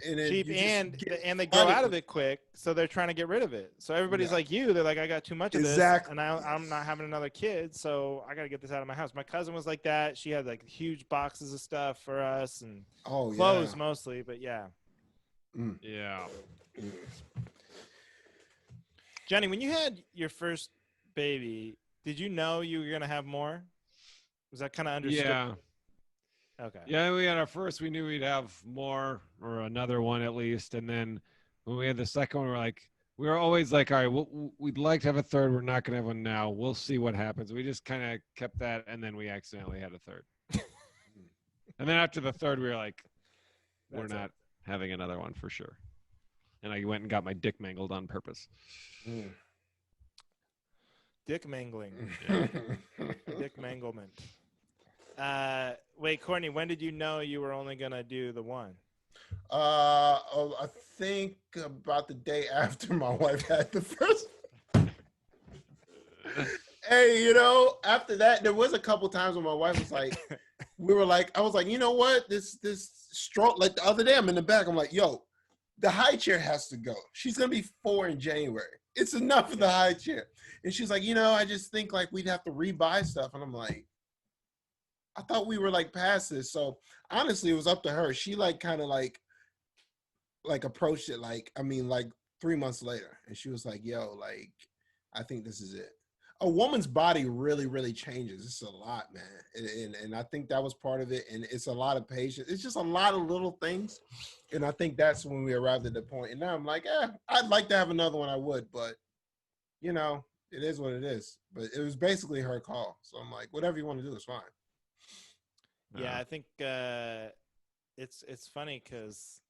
and they grow out of it quick, so they're trying to get rid of it. So everybody's like you, they're like, I got too much of this, and I'm not having another kid, so I got to get this out of my house. My cousin was like that. She had like huge boxes of stuff for us and clothes mostly, but yeah. Jenny, when you had your first baby, did you know you were gonna have more? Was that kind of understood? Yeah. Okay. Yeah, we had our first. We knew we'd have more or another one at least, and then when we had the second one, we were always like, all right, we'd like to have a third. We're not going to have one now. We'll see what happens. We just kind of kept that, and then we accidentally had a third. And then after the third, we were like, we're not having another one for sure. And I went and got my dick mangled on purpose. Dick mangling. Dick manglement. Wait, Courtney, when did you know you were only gonna do the one? I think about the day after my wife had the first. Hey, after that, there was a couple times when my wife was like, I was like, you know what? This stroke, like the other day, I'm in the back. I'm like, yo, the high chair has to go. She's gonna be 4 in January. It's enough for the high chair. And she's like, I just think like we'd have to rebuy stuff. And I'm like, I thought we were like past this. So honestly, it was up to her. She like kind of like approached it like 3 months later. And she was like, yo, like, I think this is it. A woman's body really, really changes. It's a lot, man. And I think that was part of it. And it's a lot of patience. It's just a lot of little things. And I think that's when we arrived at the point. And now I'm like, I'd like to have another one. I would, but it is what it is. But it was basically her call. So I'm like, whatever you want to do is fine. Yeah, I think it's funny because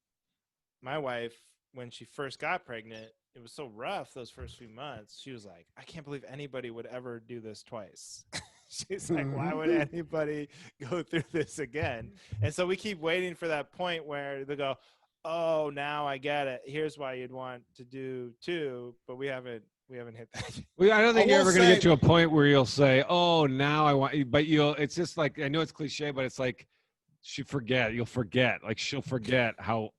my wife, when she first got pregnant, it was so rough those first few months. She was like, I can't believe anybody would ever do this twice. She's like, why would anybody go through this again? And so we keep waiting for that point where they go, oh, now I get it. Here's why you'd want to do 2, but we haven't hit that yet. Well, I don't think you're ever going to get to a point where you'll say, oh, now I want, but it's just like, I know it's cliche, but it's like, you'll forget. Like she'll forget how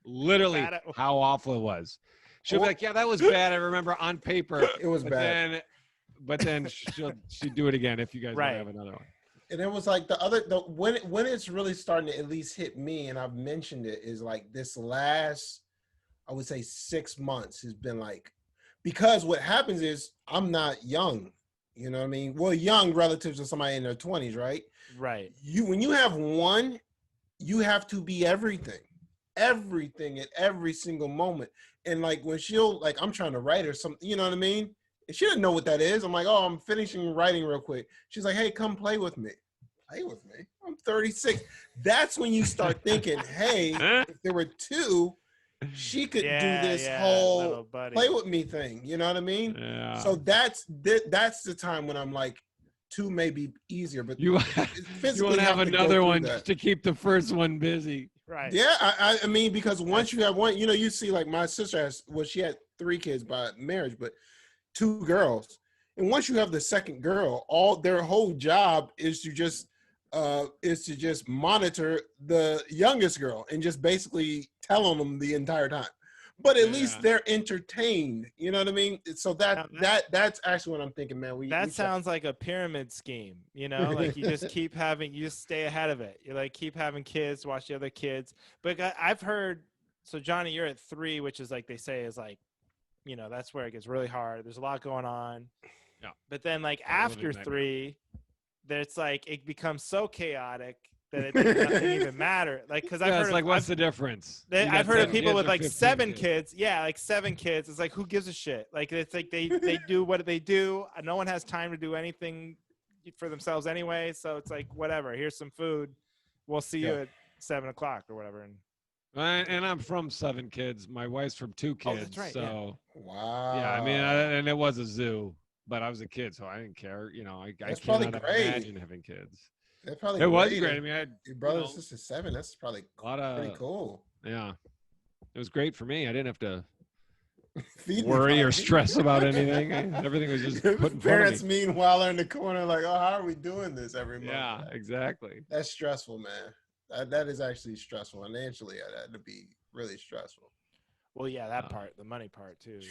awful it was. She'll be like, yeah, that was bad. I remember on paper. It was bad. But then she'd do it again if you guys want to have another one. And it was like when it's really starting to at least hit me, and I've mentioned it, is like this last, I would say 6 months has been like, because what happens is I'm not young, you know what I mean? Well, young relative to somebody in their 20s, right? Right. When you have one, you have to be everything at every single moment. And like when she'll, like I'm trying to write her something, you know what I mean? And she didn't know what that is. I'm like, oh, I'm finishing writing real quick. She's like, hey, come play with me. Play with me? I'm 36. That's when you start thinking, hey, if there were two, she could do this little whole buddy. play with me thing. You know what I mean? Yeah. So that's the time when I'm like, two may be easier, but You physically want to have to go another through one that. just to keep the first one busy. Right. Yeah, I mean, because once you have one, you see, like my sister has, well, she had 3 kids by marriage, but 2 girls. And once you have the second girl, all their whole job is to just monitor the youngest girl and just basically tell on them the entire time. But at least they're entertained. You know what I mean? So that's actually what I'm thinking, man. That sounds like a pyramid scheme, like you just you just stay ahead of it. You like keep having kids, watch the other kids. But I've heard, so Johnny, you're at 3, which is like they say is like, that's where it gets really hard. There's a lot going on. Yeah. But then like after 3, it's like it becomes so chaotic that it doesn't even matter. Like, because I've heard, like, what's the difference? I've heard of people with like 7 kids. kids. Yeah, like 7 kids. It's like, who gives a shit? Like, it's like they do what they do. No one has time to do anything for themselves anyway. So it's like, whatever. Here's some food. We'll see you at 7 o'clock or whatever. And I'm from 7 kids. My wife's from 2 kids. Oh, that's right. So wow. Yeah, I mean, and it was a zoo, but I was a kid, so I didn't care. I cannot imagine having kids. That's probably it was great. I mean, I had your brother and sister 7. That's probably pretty cool. Yeah, it was great for me. I didn't have to worry or stress about anything. Everything was just put in parents. Front of me. Meanwhile, are in the corner like, oh, how are we doing this every month? Yeah, exactly. That's stressful, man. That is actually stressful. Financially, that'd be really stressful. Well, yeah, that part, the money part too. Yeah,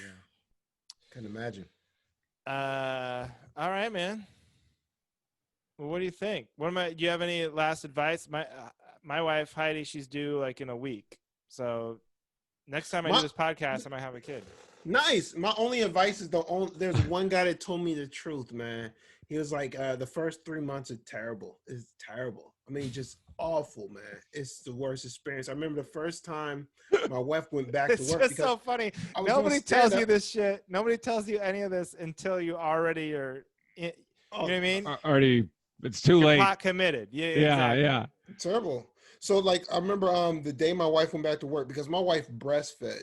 can imagine. All right, man. Well, what do you think? Do you have any last advice? My wife Heidi, she's due like in a week. So next time I do this podcast, I might have a kid. Nice. My only advice is there's one guy that told me the truth, man. He was like, the first 3 months are terrible. It's terrible. I mean, just awful, man. It's the worst experience. I remember the first time my wife went back to work. It's just so funny. Nobody tells you this shit. Nobody tells you any of this until you already are. You know what I mean? Already. It's too late. Not committed. Yeah, exactly. Yeah. Terrible. So like I remember the day my wife went back to work, because my wife breastfed,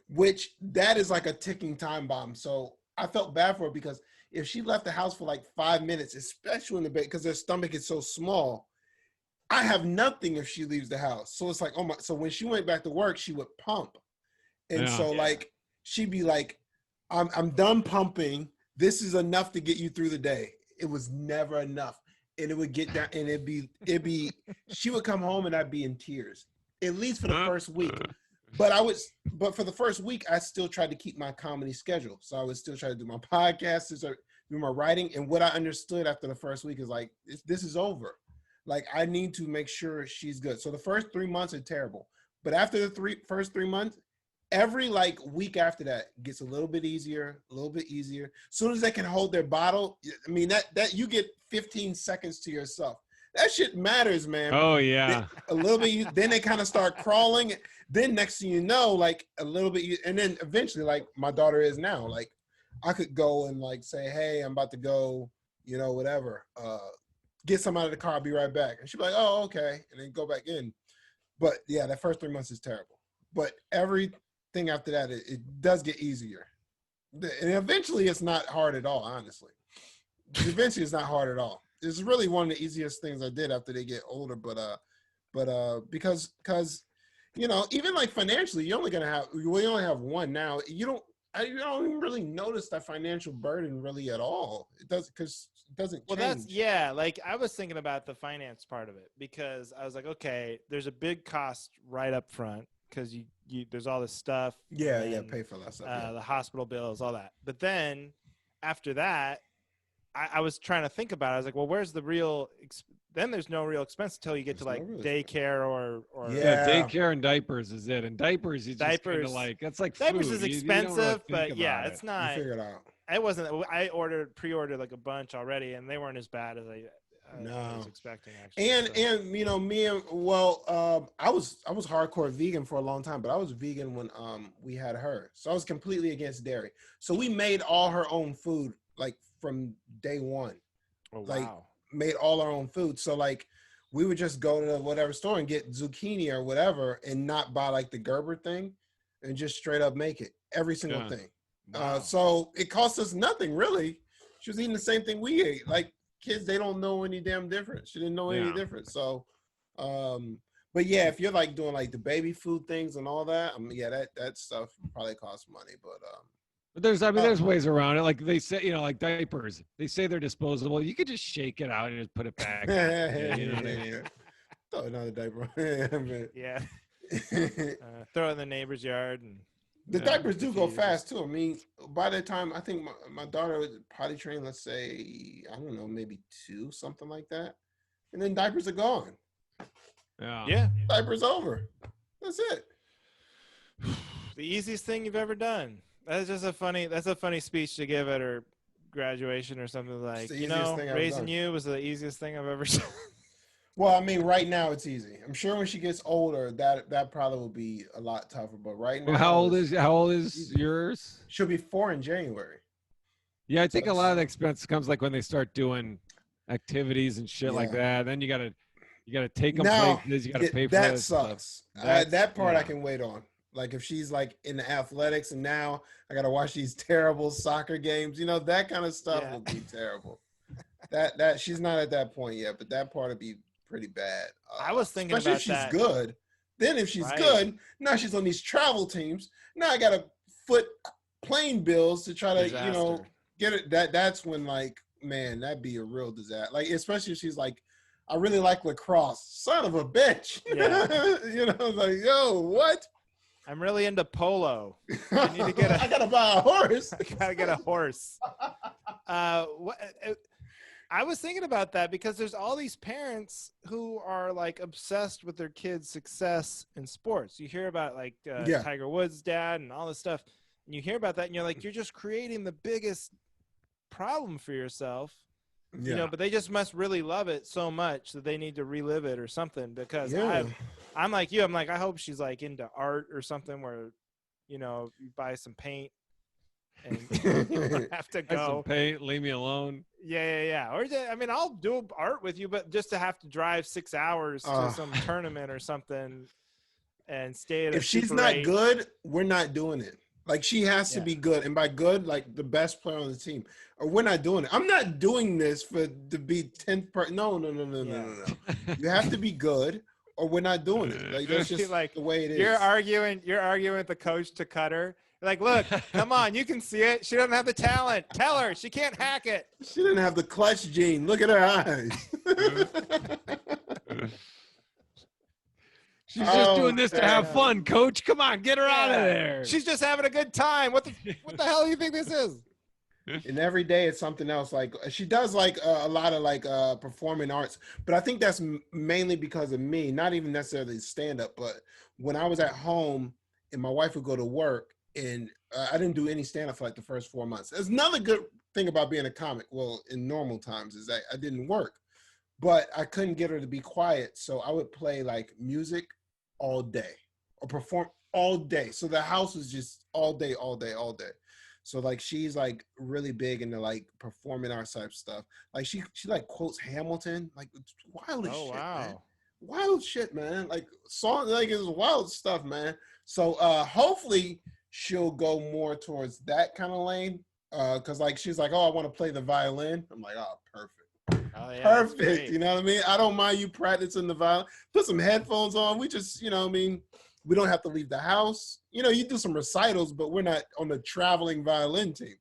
which that is like a ticking time bomb. So I felt bad for her, because if she left the house for like 5 minutes, especially in the bed, because her stomach is so small, I have nothing if she leaves the house. So it's like, oh my, so when she went back to work, she would pump. And like she'd be like, I'm done pumping. This is enough to get you through the day. It was never enough. And it would get down, and it'd be she would come home and I'd be in tears, at least for the first week. But for the first week, I still tried to keep my comedy schedule. So I would still try to do my podcasts, do my writing. And what I understood after the first week is like, this is over. Like, I need to make sure she's good. So the first 3 months are terrible. But after the first 3 months, every like week after that gets a little bit easier. As soon as they can hold their bottle, I mean, that you get 15 seconds to yourself. That shit matters, man. Oh, yeah. A little bit. Then they kind of start crawling. Then next thing you know, like a little bit. And then eventually, like my daughter is now, like I could go and like say, hey, I'm about to go, whatever. Get some out of the car. I'll be right back. And she'll be like, oh, okay. And then go back in. But yeah, that first 3 months is terrible. But everything after that, it does get easier. And eventually it's not hard at all, honestly. Eventually it's not hard at all. It's really one of the easiest things I did after they get older. But because even like financially, we only have one now. You don't even really notice that financial burden really at all. It does, because it doesn't change. Like I was thinking about the finance part of it, because I was like, okay, there's a big cost right up front, because you there's all this stuff. Pay for that stuff. The hospital bills, all that. But then after that, I was trying to think about it. I was like, well, where's the real then there's no real expense until you get to like daycare or daycare and diapers is it. And diapers, you just kind of like, that's like diapers food. is expensive, really but yeah, it's not. You figure it out. I pre-ordered like a bunch already, and they weren't as bad as I was No. expecting actually. So. And you know me and I was hardcore vegan for a long time, but I was vegan when we had her, so I was completely against dairy. So we made all her own food like from day one, Oh like wow. made all our own food. So like we would just go to whatever store and get zucchini or whatever, and not buy like the Gerber thing, and just straight up make it every single Yeah. thing. Wow. So it cost us nothing really. She was eating the same thing we ate. Like kids, they don't know any damn difference. She didn't know any Yeah. difference. So, but yeah, if you're like doing like the baby food things and all that, I mean, yeah, that stuff probably costs money. But there's ways around it. Like they say, like diapers. They say they're disposable. You could just shake it out and just put it back on. Yeah, You know what I mean? throw another diaper. Yeah. Throw it in the neighbor's yard and. The Yeah. diapers do go Diffusers. fast too. I mean, by the time I think my daughter was potty trained, let's say, I don't know, maybe 2, something like that. And then diapers are gone. Yeah. Yeah. Diapers over. That's it. The easiest thing you've ever done. That's a funny speech to give at her graduation or something like, the easiest thing I've raising done. you was the easiest thing I've ever done. Well, I mean, right now it's easy. I'm sure when she gets older, that probably will be a lot tougher. But right now, Well, how old it's- is yours? she'll be 4 in January. Yeah, I think a lot of the that's- expense comes like when they start doing activities and shit like that. Then you gotta take them Now, places. You gotta pay for that that stuff. sucks. That's- That part I yeah. can wait on. Like if she's like in the athletics, and now I gotta watch these terrible soccer games. That kind of stuff Yeah. will be terrible. That she's not at that point yet, but that part would be pretty bad. I was thinking especially about if she's that. good. Then if she's Right. good, now she's on these travel teams. Now I gotta foot plane bills to try to Disaster. get it. That's when like man, that'd be a real disaster. Like especially if she's like, I really like lacrosse. Son of a bitch. Yeah. Like yo, what? I'm really into polo. I need to get I gotta buy a horse. I gotta get a horse. I was thinking about that because there's all these parents who are like obsessed with their kids' success in sports. You hear about like Yeah. Tiger Woods' dad and all this stuff, and you hear about that, and you're like, you're just creating the biggest problem for yourself. But they just must really love it so much that they need to relive it or something. Because I'm like you. I'm like, I hope she's like into art or something where, you buy some paint and you don't have to Have some go. paint. Leave me alone. Yeah. Or I mean, I'll do art with you, but just to have to drive 6 hours to some tournament or something and stay at if she's not good, we're not doing it. Like she has to be good, and by good, like the best player on the team. Or we're not doing it. I'm not doing this to be 10th part. No. You have to be good, or we're not doing it. Like that's just like the way it is. You're arguing with the coach to cut her. You're like, look, come on, you can see it. She doesn't have the talent. Tell her she can't hack it. She didn't have the clutch gene. Look at her eyes. She's just doing this to have fun, coach. Come on, get her out of there. She's just having a good time. What the hell do you think this is? And every day it's something else. Like she does like a lot of like performing arts, but I think that's mainly because of me, not even necessarily stand up, but when I was at home and my wife would go to work and I didn't do any stand up for like the first 4 months. There's another good thing about being a comic. Well, in normal times is that I didn't work, but I couldn't get her to be quiet. So I would play like music all day or perform all day. So the house was just all day. So like she's like really big into like performing arts type stuff. Like she like quotes Hamilton, like it's wild as shit, man. Wild shit, man. Like song, like it's wild stuff, man. So hopefully she'll go more towards that kind of lane. Cause like she's like, oh, I want to play the violin. I'm like, oh, perfect. Oh, yeah, Perfect. You know what I mean? I don't mind you practicing the violin. Put some headphones on. We just, we don't have to leave the house. You do some recitals, but we're not on the traveling violin team.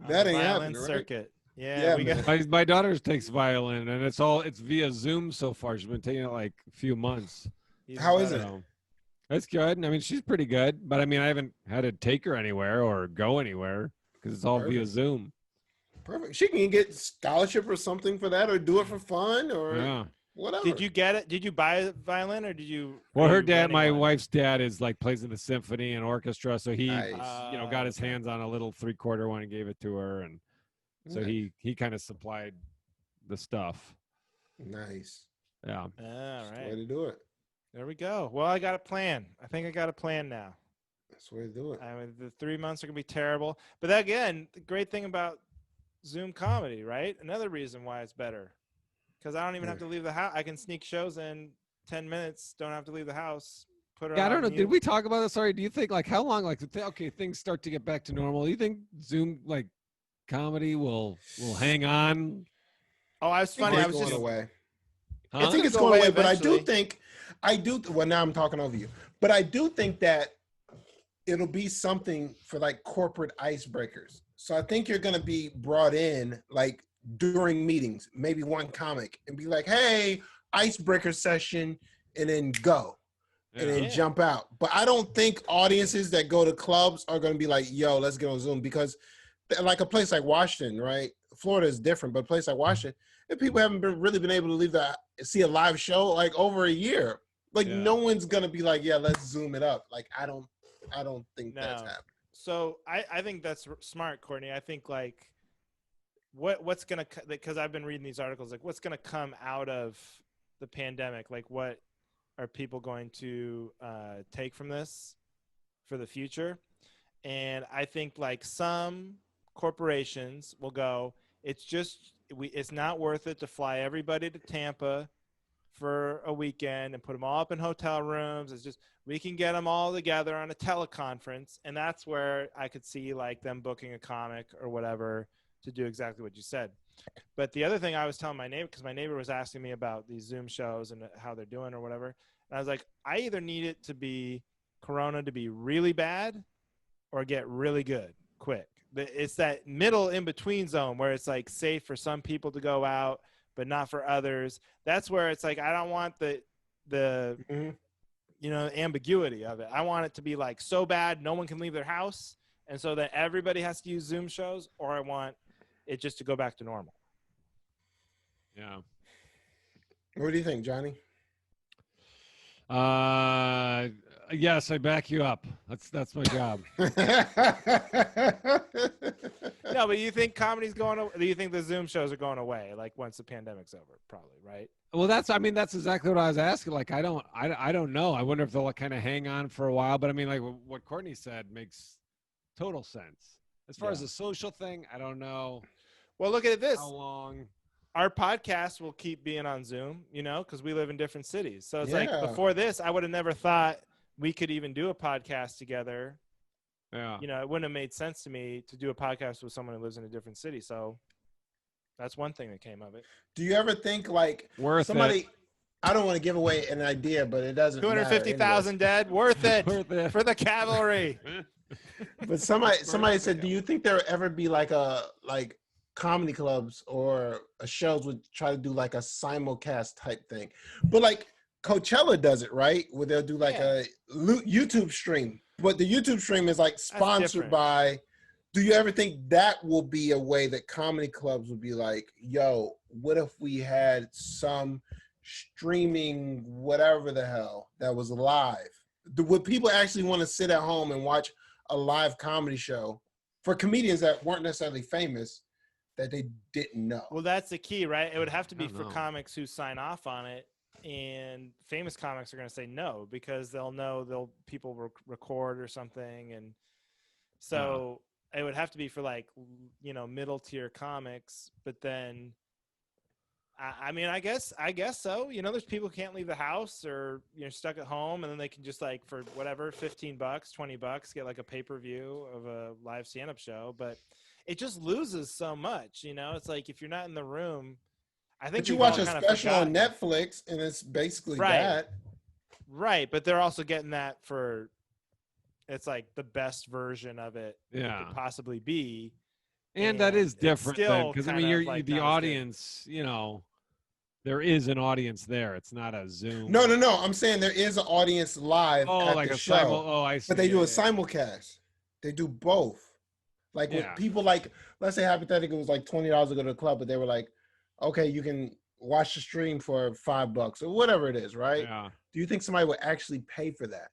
That ain't happening, right? Circuit. Yeah, we got. My daughter takes violin, and it's via Zoom so far. She's been taking it like a few months. How is it? That's good. I mean, she's pretty good, but I mean, I haven't had to take her anywhere or go anywhere because it's all via Zoom. Perfect. She can get scholarship or something for that, or do it for fun, or whatever. Did you get it? Did you buy a violin, or did you? Well, her dad, my wife's dad, is like plays in the symphony and orchestra, so he, Nice. got his hands on a little 3/4 one and gave it to her, and so he kind of supplied the stuff. Nice. Yeah. All That's the way right. to do it. There we go. Well, I got a plan. I think I got a plan now. That's the way to do it. I mean, the 3 months are gonna be terrible. But again, the great thing about Zoom comedy, right? Another reason why it's better, because I don't even Yeah. have to leave the house. I can sneak shows in 10 minutes. Don't have to leave the house. Put it Yeah, I don't on know. mute. Did we talk about this already? Do you think like how long like okay things start to get back to normal? Do you think Zoom like comedy will hang on? Oh, I was I think funny. I it's was going just. away. I Huh? think gonna it's go going away away, but I do eventually. think, well, now I'm talking over you, but I do think that it'll be something for like corporate icebreakers. So I think you're going to be brought in like during meetings, maybe one comic, and be like, hey, icebreaker session, and then go. And Yeah. then Yeah. jump out. But I don't think audiences that go to clubs are going to be like, yo, let's get on Zoom, because like a place like Washington, right? Florida is different, but a place like Washington, and people haven't really been able to see a live show like over a year. Like Yeah. no one's gonna be like, yeah, let's Zoom it up. Like I don't think that's No. happening. So I think that's smart, Courtney. I think like what's gonna, because I've been reading these articles, like what's gonna come out of the pandemic, like what are people going to take from this for the future? And I think like some corporations will go, it's not worth it to fly everybody to Tampa for a weekend and put them all up in hotel rooms. It's just, we can get them all together on a teleconference. And that's where I could see like them booking a comic or whatever to do exactly what you said. But the other thing I was telling my neighbor, because my neighbor was asking me about these Zoom shows and how they're doing or whatever. And I was like, I either need it to be Corona to be really bad or get really good quick. It's that middle in between zone where it's like safe for some people to go out, but not for others. That's where it's like, I don't want the Mm-hmm. ambiguity of it. I want it to be like so bad no one can leave their house, and so that everybody has to use Zoom shows, or I want it just to go back to normal. Yeah. What do you think, Johnny? Yes, I back you up. That's my job. No, but you think comedy's going to, do you think the Zoom shows are going away like once the pandemic's over? Probably, right? Well, that's exactly what I was asking. Like, I don't know. I wonder if they'll kind of hang on for a while. But I mean, like what Courtney said makes total sense. As far as the social thing, I don't know Well, look at this. how long. Our podcast will keep being on Zoom, because we live in different cities. So it's like Yeah. before this, I would have never thought we could even do a podcast together. Yeah. It wouldn't have made sense to me to do a podcast with someone who lives in a different city. So that's one thing that came of it. Do you ever think like Worth somebody? it. I don't want to give away an idea, but it doesn't. 250,000 dead, worth it Worth it. for the cavalry. But somebody said, do you think there will ever be like comedy clubs or shows would try to do like a simulcast type thing? But like Coachella does it, right? Where they'll do like a YouTube stream, but the YouTube stream is like sponsored by. Do you ever think that will be a way that comedy clubs will be like, yo, what if we had some streaming whatever the hell that was live? Would people actually want to sit at home and watch a live comedy show for comedians that weren't necessarily famous that they didn't know? Well, that's the key, right? It would have to be for know. comics who sign off on it, and famous comics are going to say no because they'll know people record or something, and so it would have to be for like middle tier comics. But then, I mean, I guess so. There's people who can't leave the house or stuck at home, and then they can just like for whatever $15, $20 get like a pay-per-view of a live stand-up show. But it just loses so much. It's like if you're not in the room, I think. But you watch a special on Netflix, and it's basically that. Right, but they're also getting that for. It's like the best version of it could possibly be. And that is different because I mean, you're like the audience. There is an audience there. It's not a Zoom. No. I'm saying there is an audience live at like the a show. I see. But they do a simulcast. They do both. Like with people, like let's say hypothetically it was like $20 to go to the club, but they were like, okay, you can watch the stream for $5 or whatever it is, right? Yeah. Do you think somebody would actually pay for that?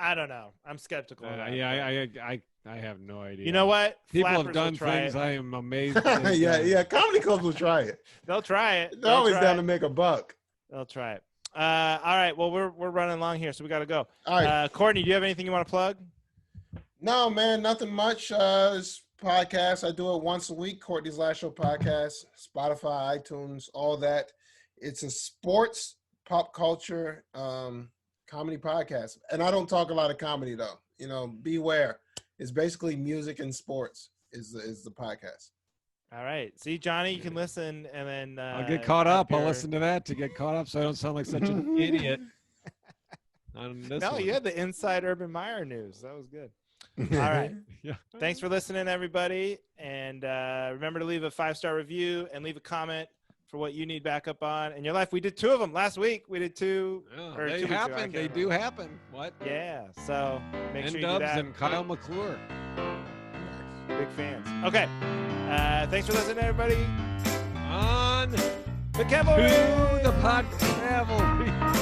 I don't know. I'm skeptical. I I have no idea. You know what? People Flappers have done will try things it. I am amazed. that they've yeah, done. yeah. Comedy clubs will try it. They'll try it. They're They'll always try down it. to make a buck. They'll try it. All right. Well, we're running along here, so we got to go. All right. Courtney, do you have anything you want to plug? No, man, nothing much. This podcast, I do it once a week. Courtney's Last Show podcast, Spotify, iTunes, all that. It's a sports, pop culture, comedy podcast. And I don't talk a lot of comedy, though. You know, beware. It's basically music and sports is the podcast. All right. See, Johnny, you can listen, and then I'll get caught up. I'll after- listen to that to get caught up, so I don't sound like such an idiot. On this No, one. you had the inside Urban Meyer news. That was good. All right. Yeah. Thanks for listening, everybody. And remember to leave a 5-star review and leave a comment for what you need backup on in your life. We did 2 of them last week. We did 2. Yeah, or 2 they weeks ago. I happen. can't They do remember. happen. What? Yeah. So make sure you do N-Dubs that. and Kyle McClure. Big fans. Okay. Thanks for listening, everybody. On The Cavalry. to the Pod Cavalry.